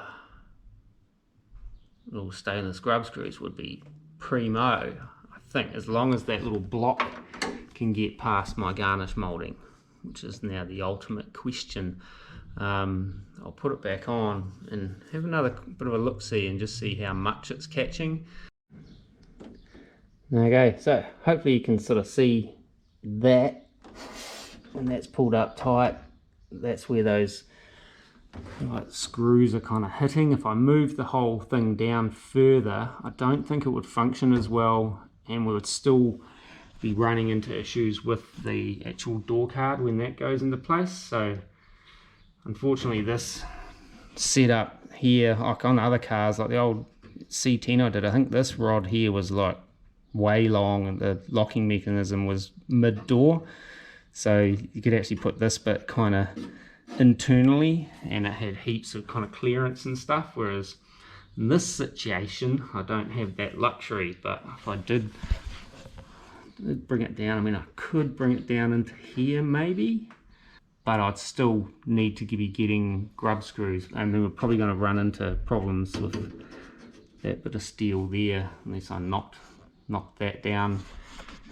little stainless grub screws would be primo, I think, as long as that little block can get past my garnish moulding, which is now the ultimate question. I'll put it back on and have another bit of a look-see and just see how much it's catching. Okay, so hopefully you can sort of see that when that's pulled up tight, that's where those screws are kind of hitting. If I move the whole thing down further, I don't think it would function as well, and we would still be running into issues with the actual door card when that goes into place. So unfortunately this setup here, like on other cars, like the old C10 I did, I think this rod here was like way long and the locking mechanism was mid-door. So you could actually put this bit kind of internally and it had heaps of kind of clearance and stuff, whereas in this situation I don't have that luxury. But if I did bring it down, I mean I could bring it down into here maybe, but I'd still need to be getting grub screws, and then we're probably going to run into problems with that bit of steel there unless I knocked that down,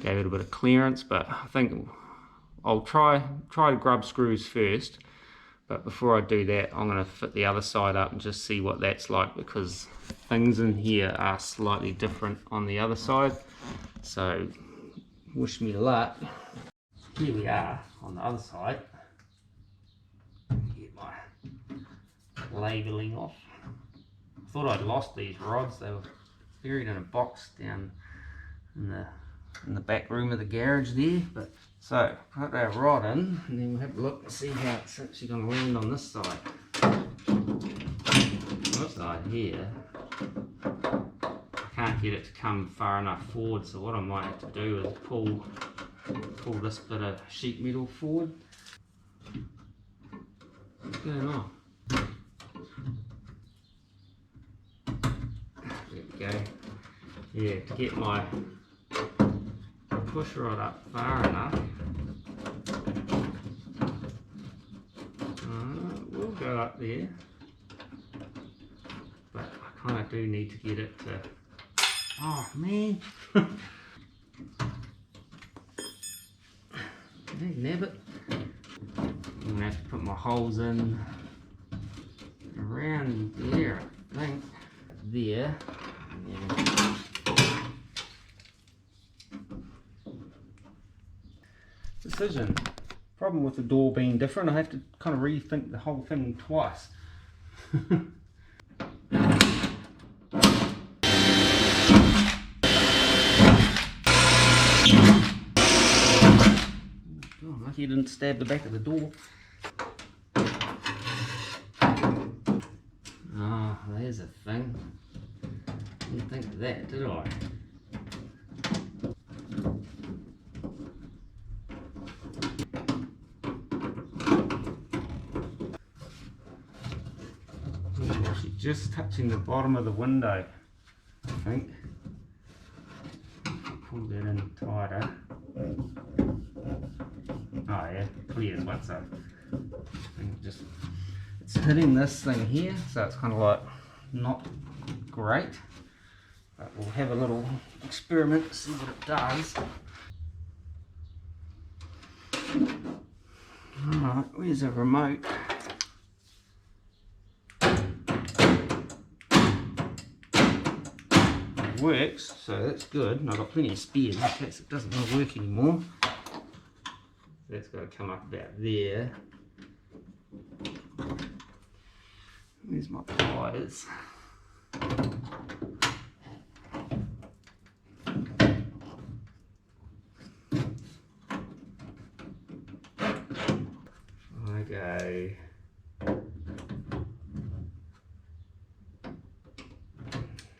gave it a bit of clearance. But I think I'll try the grub screws first, but before I do that I'm going to fit the other side up and just see what that's like, because things in here are slightly different on the other side. So wish me luck. Here we are on the other side. Get my labelling off. I thought I'd lost these rods. They were buried in a box down in the back room of the garage there. But so put our rod in and then we'll have a look and see how it's actually going to land on this side. This side here, I can't get it to come far enough forward, so what I might have to do is pull this bit of sheet metal forward. What's going on? There we go. Yeah, to get my push rod up far enough, we'll go up there, but I kind of do need to get it to, oh man, nabbit. I'm going to have to put my holes in around there, I think, there. Yeah. Decision. Problem with the door being different, I have to kind of rethink the whole thing twice. Oh, I'm lucky you didn't stab the back of the door. Ah, oh, there's a thing. Didn't think of that, did I? Actually just touching the bottom of the window, I think. Pull that in tighter. Oh yeah, clears once up. It's hitting this thing here, so it's kind of like not great. But we'll have a little experiment, see what it does. Alright, where's a remote? It works, so that's good. I've got plenty of spares in case it doesn't want to work anymore. That's got to come up about there. Where's my pliers? I go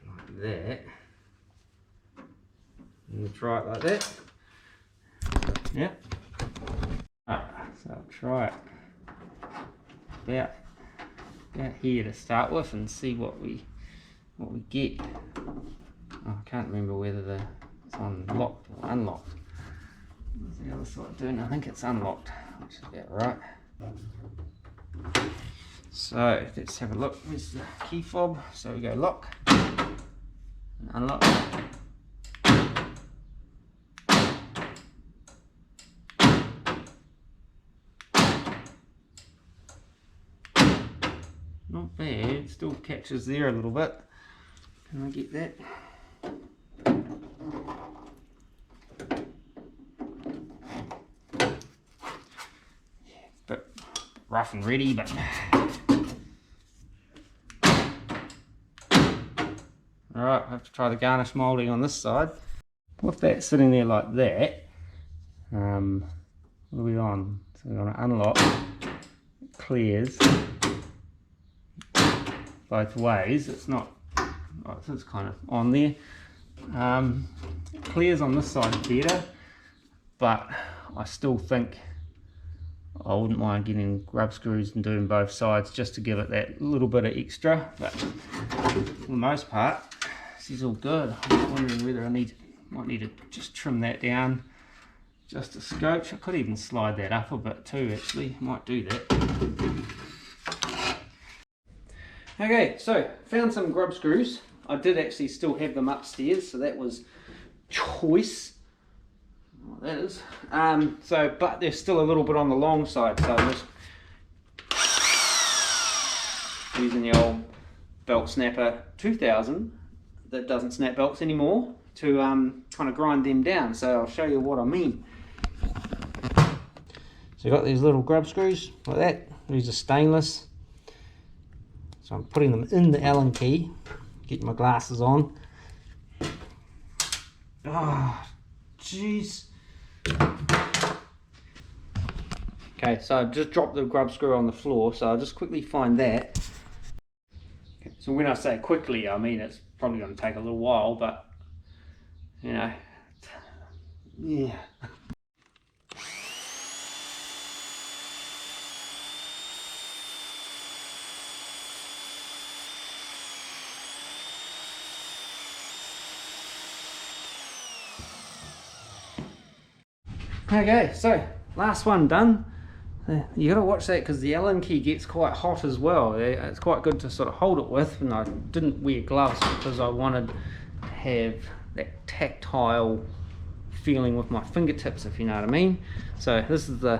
like that. And we try it like that. Yep. Alright, so I'll try it about here to start with and see what we get. Oh, I can't remember whether it's on locked or unlocked. What's the other side doing? I think it's unlocked, which is about right. So let's have a look. Where's the key fob? So we go lock and unlock. Not bad, still catches there a little bit. Can I get that? Yeah, bit rough and ready, but alright, I have to try the garnish moulding on this side. With that sitting there like that, what are we on? So we're going to unlock, it clears. both ways. It's not, oh, it's kind of on there. Clears on this side better, but I still think I wouldn't mind getting grub screws and doing both sides just to give it that little bit of extra. But for the most part, this is all good. I'm wondering whether I might need to just trim that down just a scotch. I could even slide that up a bit too, actually. Might do that. Okay, so found some grub screws. I did actually still have them upstairs, so that was choice. What that is. But they're still a little bit on the long side, so I'm just using the old belt snapper 2000 that doesn't snap belts anymore to kind of grind them down. So I'll show you what I mean. So you've got these little grub screws like that. These are stainless. So I'm putting them in the Allen key. Get my glasses on. Ah, jeez. Okay, so I've just dropped the grub screw on the floor, so I'll just quickly find that. Okay, so when I say quickly, I mean it's probably going to take a little while, but you know, yeah. Okay, so last one done. You gotta watch that because the Allen key gets quite hot as well. It's quite good to sort of hold it with, and I didn't wear gloves because I wanted to have that tactile feeling with my fingertips, if you know what I mean. So this is the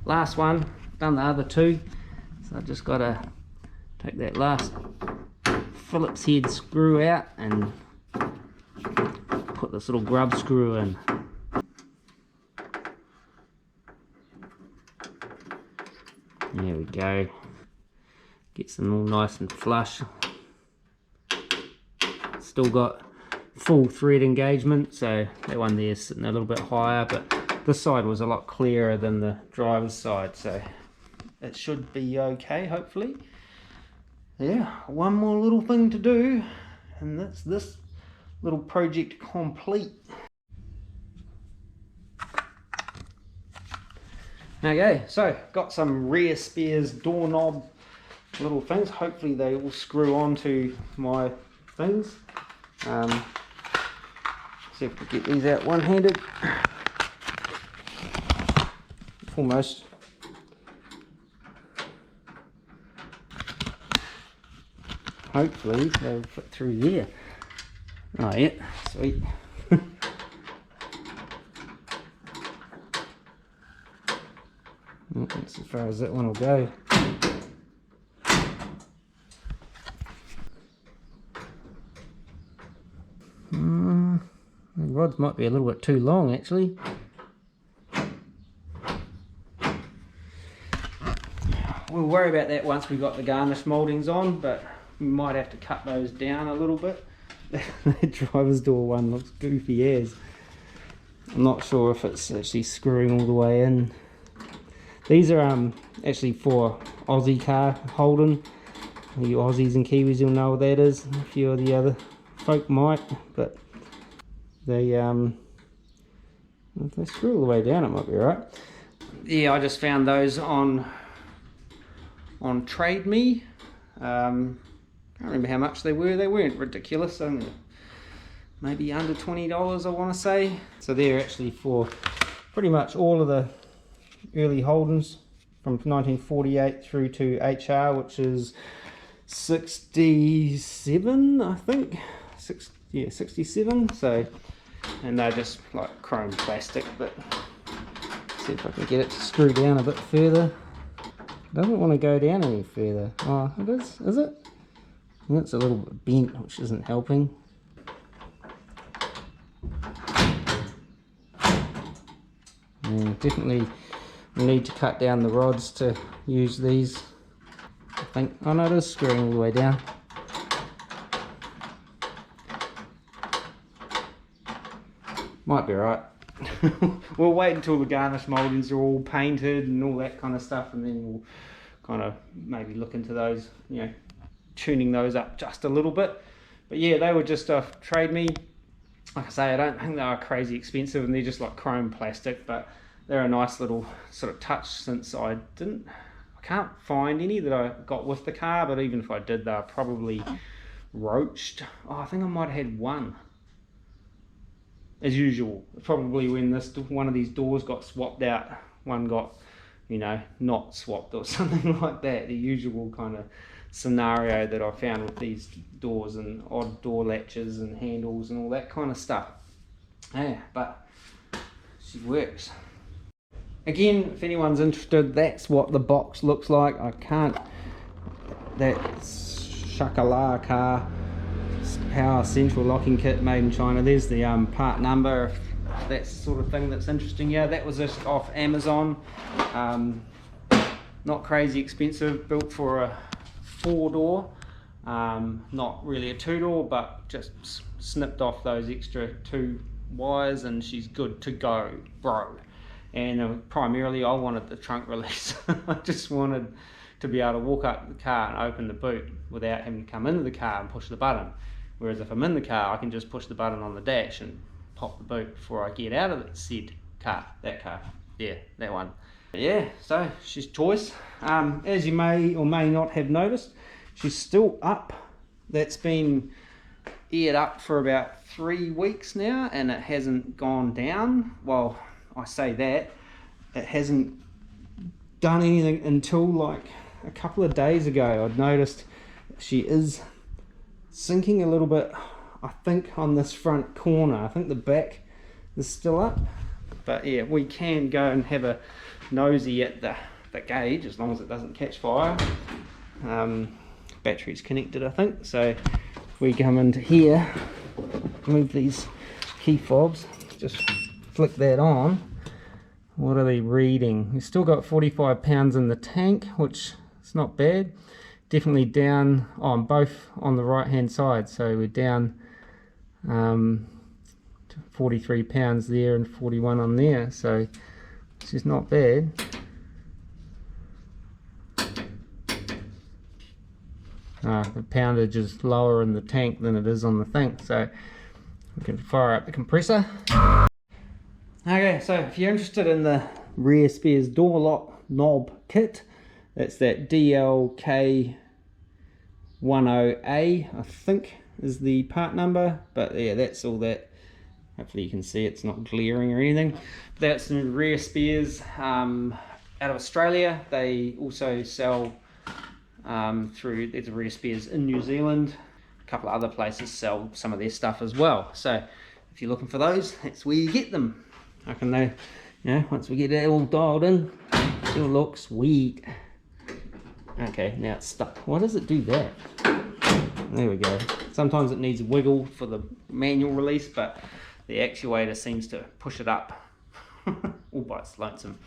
last one, done the other two. So I just gotta take that last Phillips head screw out and put this little grub screw in. There we go. Gets them all nice and flush. Still got full thread engagement, so that one there is sitting a little bit higher, but this side was a lot clearer than the driver's side, so it should be okay, hopefully. Yeah, one more little thing to do, and that's this little project complete. Okay, so got some rear spares doorknob little things. Hopefully they all screw onto my things. See if we can get these out one-handed. Almost. Hopefully they'll fit through there. Oh yeah, sweet. That's as far as that one will go. The rods might be a little bit too long actually. We'll worry about that once we got the garnish mouldings on, but we might have to cut those down a little bit. That driver's door one looks goofy as. I'm not sure if it's actually screwing all the way in. These are actually for Aussie car holding. You Aussies and Kiwis will know what that is. A few of the other folk might, but they if they screw all the way down, it might be right. Yeah, I just found those on Trade Me. Can't remember how much they were. They weren't ridiculous. Maybe under $20, I want to say. So they're actually for pretty much all of the early Holdens from 1948 through to HR, which is 67, I think. 67. So, and they're just like chrome plastic, but see if I can get it to screw down a bit further. Doesn't want to go down any further. Oh, it is it? It's a little bit bent, which isn't helping. And definitely we need to cut down the rods to use these. I think, oh no, it is screwing all the way down. Might be right. We'll wait until the garnish mouldings are all painted and all that kind of stuff, and then we'll kind of maybe look into those, you know, tuning those up just a little bit. But yeah, they were just a trade me. Like I say, I don't think they are crazy expensive, and they're just like chrome plastic, but they're a nice little sort of touch, since I can't find any that I got with the car, but even if I did, they're probably roached. Oh, I think I might have had one. As usual, probably when one of these doors got swapped out, one got, you know, not swapped or something like that. The usual kind of scenario that I found with these doors and odd door latches and handles and all that kind of stuff. Yeah, but she works. Again, if anyone's interested, that's what the box looks like. I can't, that Shakala car power central locking kit made in China. There's the part number, if that's the sort of thing that's interesting. Yeah, that was just off Amazon. Not crazy expensive, built for a 4-door, not really a 2-door, but just snipped off those extra 2 wires and she's good to go, bro. And primarily I wanted the trunk release. I just wanted to be able to walk up to the car and open the boot without having to come into the car and push the button. Whereas if I'm in the car, I can just push the button on the dash and pop the boot before I get out of the said car. That car, yeah, that one. Yeah, so she's choice. As you may or may not have noticed, she's still up. That's been aired up for about 3 weeks now, and it hasn't gone down. Well, I say that, it hasn't done anything until like a couple of days ago. I'd noticed she is sinking a little bit, I think, on this front corner. I think the back is still up, but yeah, we can go and have a nosy at the gauge as long as it doesn't catch fire. Battery's connected, I think, so if we come into here, move these key fobs, just flick that on. What are they reading? We've still got 45 pounds in the tank, which is not bad. Definitely down on both on the right hand side, so we're down 43 pounds there and 41 on there, so this is not bad. The poundage is lower in the tank than it is on the thing, so we can fire up the compressor. Okay, so if you're interested in the rear spares door lock knob kit, that's that DLK10A, I think is the part number, but yeah, that's all that. Hopefully you can see it's not glaring or anything. That's the rear spares out of Australia. They also sell through, there's a rear spares in New Zealand. A couple of other places sell some of their stuff as well. So if you're looking for those, that's where you get them. I can know, you know, once we get it all dialed in, it'll look sweet. Okay, now it's stuck. Why does it do that? There we go. Sometimes it needs a wiggle for the manual release, but the actuator seems to push it up all by its lonesome.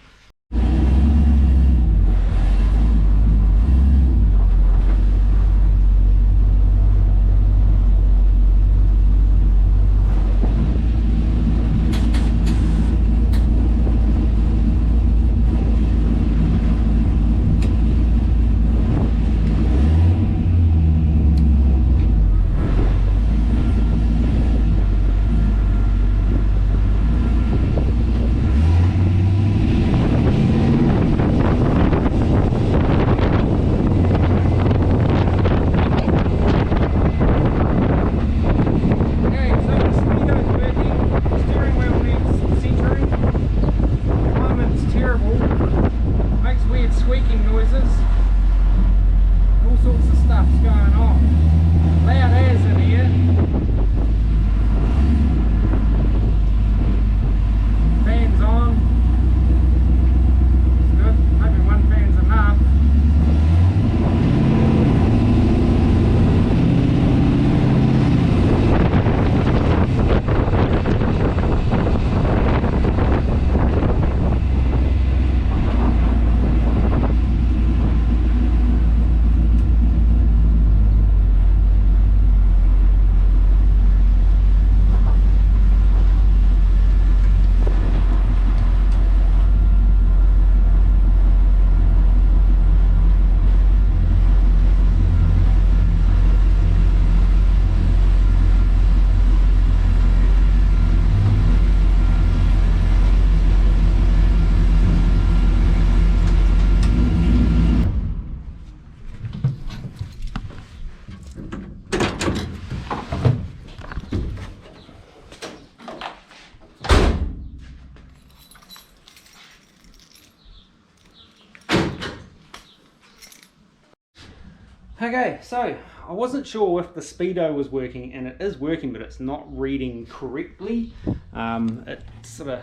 Okay, so I wasn't sure if the speedo was working, and it is working, but it's not reading correctly. It sort of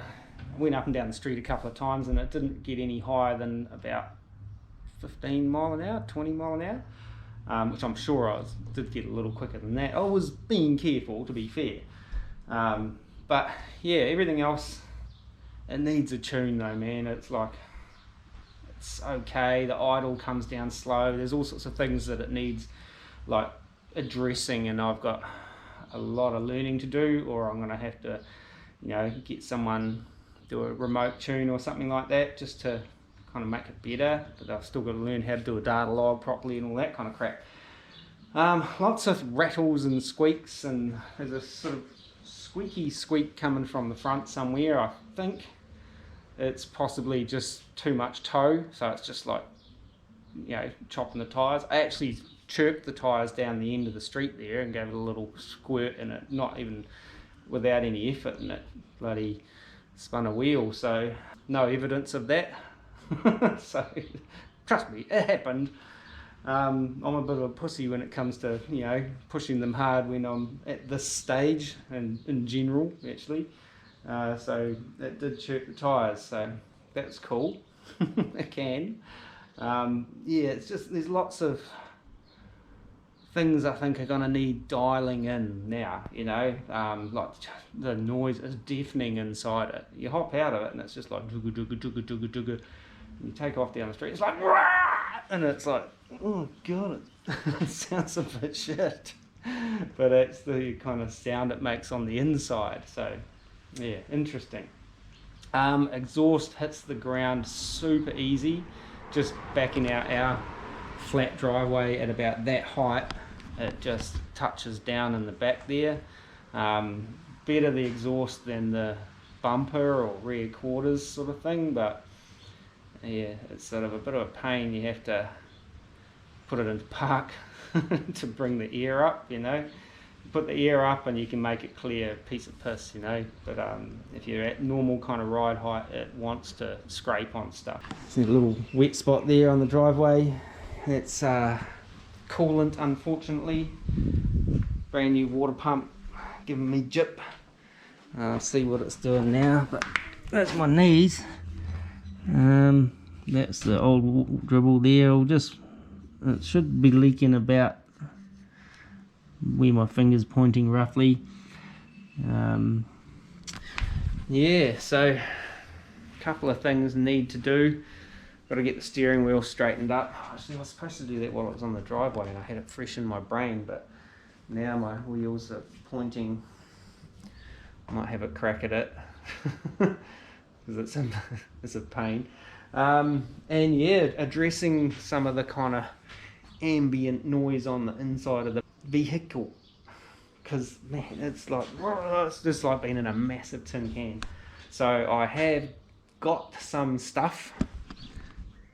went up and down the street a couple of times, and it didn't get any higher than about 15 mile an hour, 20 mile an hour, which I'm sure did get a little quicker than that. I was being careful, to be fair. But yeah, everything else, it needs a tune though, man. It's like, it's okay, the idle comes down slow, there's all sorts of things that it needs like addressing, and I've got a lot of learning to do, or I'm going to have to, you know, get someone do a remote tune or something like that just to kind of make it better, but I've still got to learn how to do a data log properly and all that kind of crap. Lots of rattles and squeaks, and there's a sort of squeaky squeak coming from the front somewhere. I think it's possibly just too much toe, so it's just like, you know, chopping the tyres. I actually chirped the tyres down the end of the street there and gave it a little squirt in it, not even without any effort, and it bloody spun a wheel, so no evidence of that. So trust me, it happened. I'm a bit of a pussy when it comes to, you know, pushing them hard when I'm at this stage, and in general actually. So it did chirp the tyres, so that's cool. It can. Yeah, it's just, there's lots of things I think are going to need dialing in now, you know. Like the noise is deafening inside it. You hop out of it and it's just like jugga jugga jugga jugga jugga. You take off down the street, it's like Wah! And it's like, oh god, it sounds a bit shit, but it's the kind of sound it makes on the inside. So yeah, interesting. Exhaust hits the ground super easy, just backing out our flat driveway at about that height. It just touches down in the back there. Better the exhaust than the bumper or rear quarters sort of thing, but yeah, it's sort of a bit of a pain. You have to put it into park to bring the air up, you know. Put the air up and you can make it clear, a piece of piss, you know. But if you're at normal kind of ride height, it wants to scrape on stuff. See a little wet spot there on the driveway. That's coolant, unfortunately. Brand new water pump giving me jip. I'll see what it's doing now, but that's my knees. That's the old dribble there. It should be leaking about where my finger's pointing roughly. Yeah, so a couple of things need to do. Got to get the steering wheel straightened up. Actually, I was supposed to do that while I was on the driveway and I had it fresh in my brain, but now my wheels are pointing. I might have a crack at it because it's a pain. And yeah, addressing some of the kind of ambient noise on the inside of the vehicle, because man, it's just like being in a massive tin can. So I have got some stuff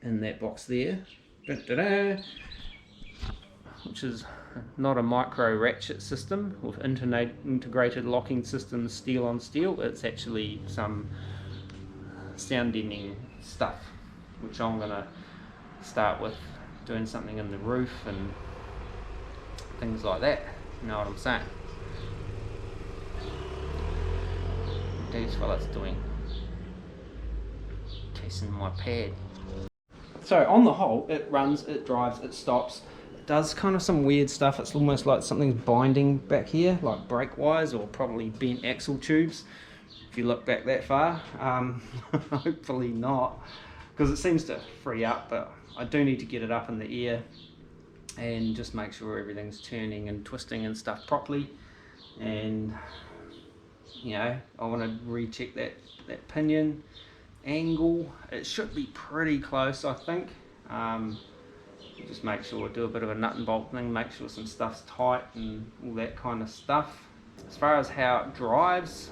in that box there, which is not a micro ratchet system with integrated locking systems, steel on steel. It's actually some sound deadening stuff, which I'm gonna start with doing something in the roof and things like that. You know what I'm saying? That's what it's doing. Testing my pad. So on the whole, it runs, it drives, it stops. It does kind of some weird stuff. It's almost like something's binding back here, like brake wires or probably bent axle tubes. If you look back that far, hopefully not, because it seems to free up, but I do need to get it up in the air and just make sure everything's turning and twisting and stuff properly. And you know, I want to recheck that pinion angle. It should be pretty close, I think. Just make sure, do a bit of a nut and bolt thing, make sure some stuff's tight and all that kind of stuff. As far as how it drives,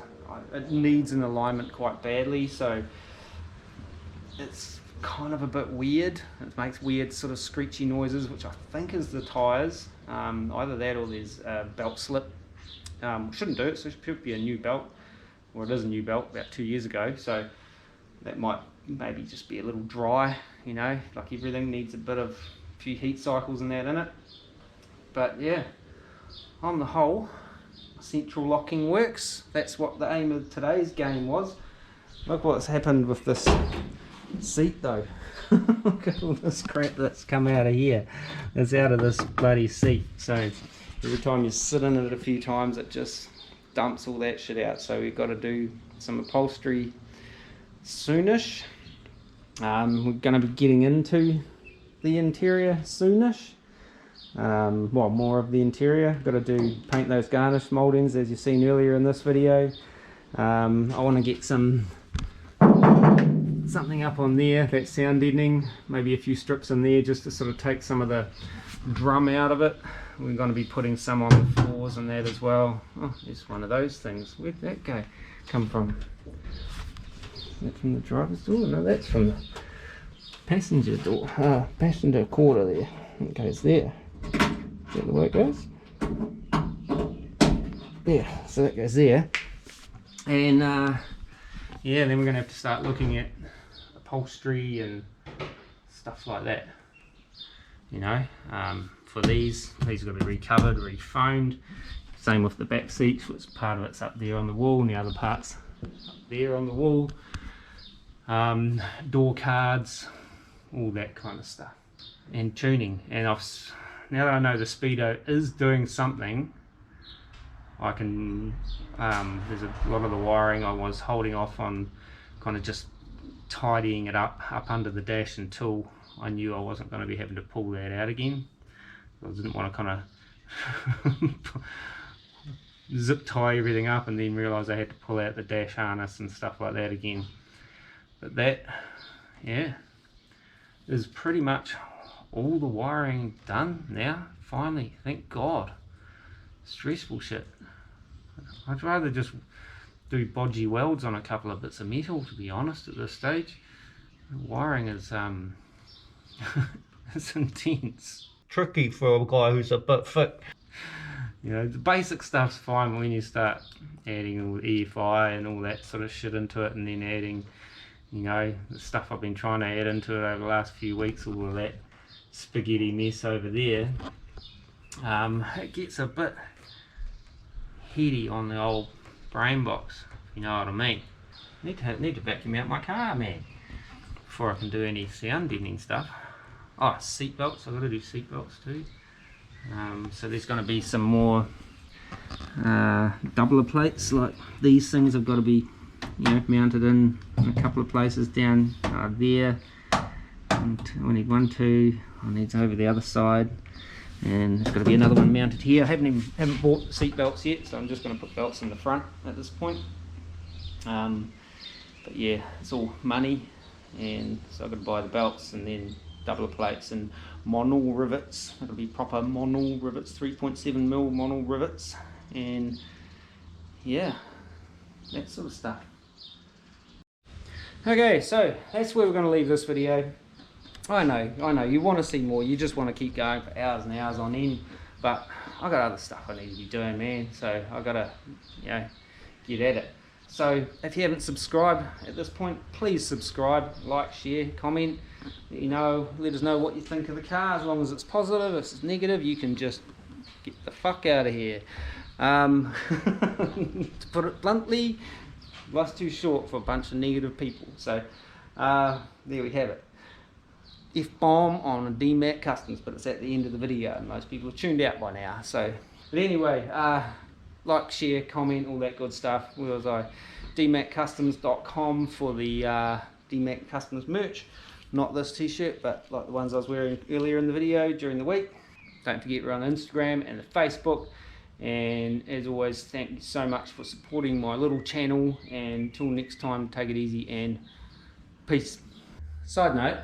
it needs an alignment quite badly, so it's kind of a bit weird. It makes weird sort of screechy noises, which I think is the tyres. Either that or there's a belt slip. Shouldn't do it, so it should be a new belt, or it is a new belt about 2 years ago, so that might maybe just be a little dry, you know, like everything needs a few heat cycles and that in it. But yeah, on the whole, central locking works. That's what the aim of today's game was. Look what's happened with this seat though. Look at all this crap that's come out of here. It's out of this bloody seat. So every time you sit in it a few times, it just dumps all that shit out. So we've got to do some upholstery soonish. We're going to be getting into the interior soonish. Well, more of the interior. Got to paint those garnish mouldings as you've seen earlier in this video. I want to get something up on there, that sound deadening, maybe a few strips in there just to sort of take some of the drum out of it. We're going to be putting some on the floors and that as well. Oh, it's one of those things. Where'd that come from? Is that from the driver's door? No, that's from the passenger door. Passenger quarter there. It goes there. Is that the way it goes? Yeah, so that goes there. And yeah, then we're going to have to start looking at upholstery and stuff like that. You know, for these got to be recovered, refoamed. Same with the back seats, which part of it's up there on the wall and the other part's up there on the wall. Door cards, all that kind of stuff. And tuning. And now that I know the Speedo is doing something, I can, there's a lot of the wiring I was holding off on, kind of just tidying it up under the dash until I knew I wasn't going to be having to pull that out again. I didn't want to kind of zip tie everything up and then realise I had to pull out the dash harness and stuff like that again. But that, yeah, is pretty much all the wiring done now, finally, thank God. Stressful shit. I'd rather just do bodgy welds on a couple of bits of metal, to be honest, at this stage. Wiring is it's intense. Tricky for a guy who's a bit thick. You know, the basic stuff's fine when you start adding all the EFI and all that sort of shit into it, and then adding, you know, the stuff I've been trying to add into it over the last few weeks, all of that spaghetti mess over there. It gets a bit heady on the old brain box, if you know what I mean. Need to vacuum out my car, man, before I can do any sound deadening stuff. Oh, seat belts, I've got to do seat belts too. So there's going to be some more doubler plates, like these things have got to be, you know, mounted in a couple of places down there. And I need 1, 2, I need over the other side. And there's got to be another one mounted here. I haven't bought the seat belts yet, so I'm just going to put belts in the front at this point. But yeah, it's all money, and so I've got to buy the belts and then doubler plates and monol rivets. It'll be proper monol rivets, 3.7mm monol rivets, and yeah, that sort of stuff. Okay, so that's where we're going to leave this video. I know, you want to see more, you just want to keep going for hours and hours on end, but I got other stuff I need to be doing, man, so I gotta, you know, get at it. So if you haven't subscribed at this point, please subscribe, like, share, comment, let us know what you think of the car. As long as it's positive. If it's negative, you can just get the fuck out of here. To put it bluntly, life's too short for a bunch of negative people. So there we have it. F-bomb on a DMAC Customs, but it's at the end of the video and most people have tuned out by now. So, but anyway, like, share, comment, all that good stuff. Where was I? dmaccustoms.com for the DMAC Customs merch. Not this t-shirt, but like the ones I was wearing earlier in the video during the week. Don't forget we're on Instagram and the Facebook. And as always, thank you so much for supporting my little channel. And until next time, take it easy and peace. Side note,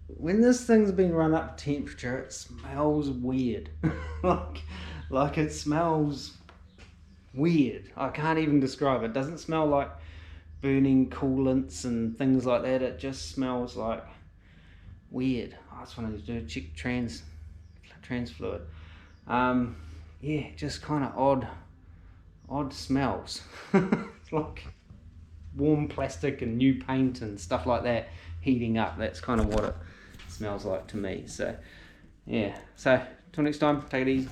when this thing's been run up to temperature, it smells weird. like it smells weird. I can't even describe it. It doesn't smell like burning coolants and things like that. It just smells like weird. I just wanted to do a check trans fluid. Yeah, just kind of odd smells. It's like warm plastic and new paint and stuff like that heating up. That's kind of what it smells like to me. So yeah, so till next time, take it easy.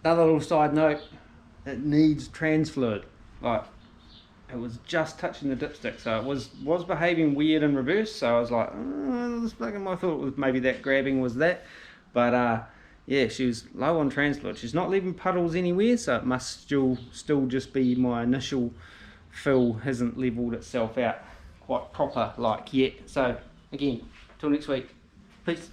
Another little side note, it needs trans fluid. Like, it was just touching the dipstick, so it was behaving weird in reverse, so I was like, this fucking, I thought it was maybe that grabbing was that. But yeah, she was low on trans fluid. She's not leaving puddles anywhere, so it must still just be my initial fill hasn't leveled itself out quite proper like yet. So again, till next week, peace.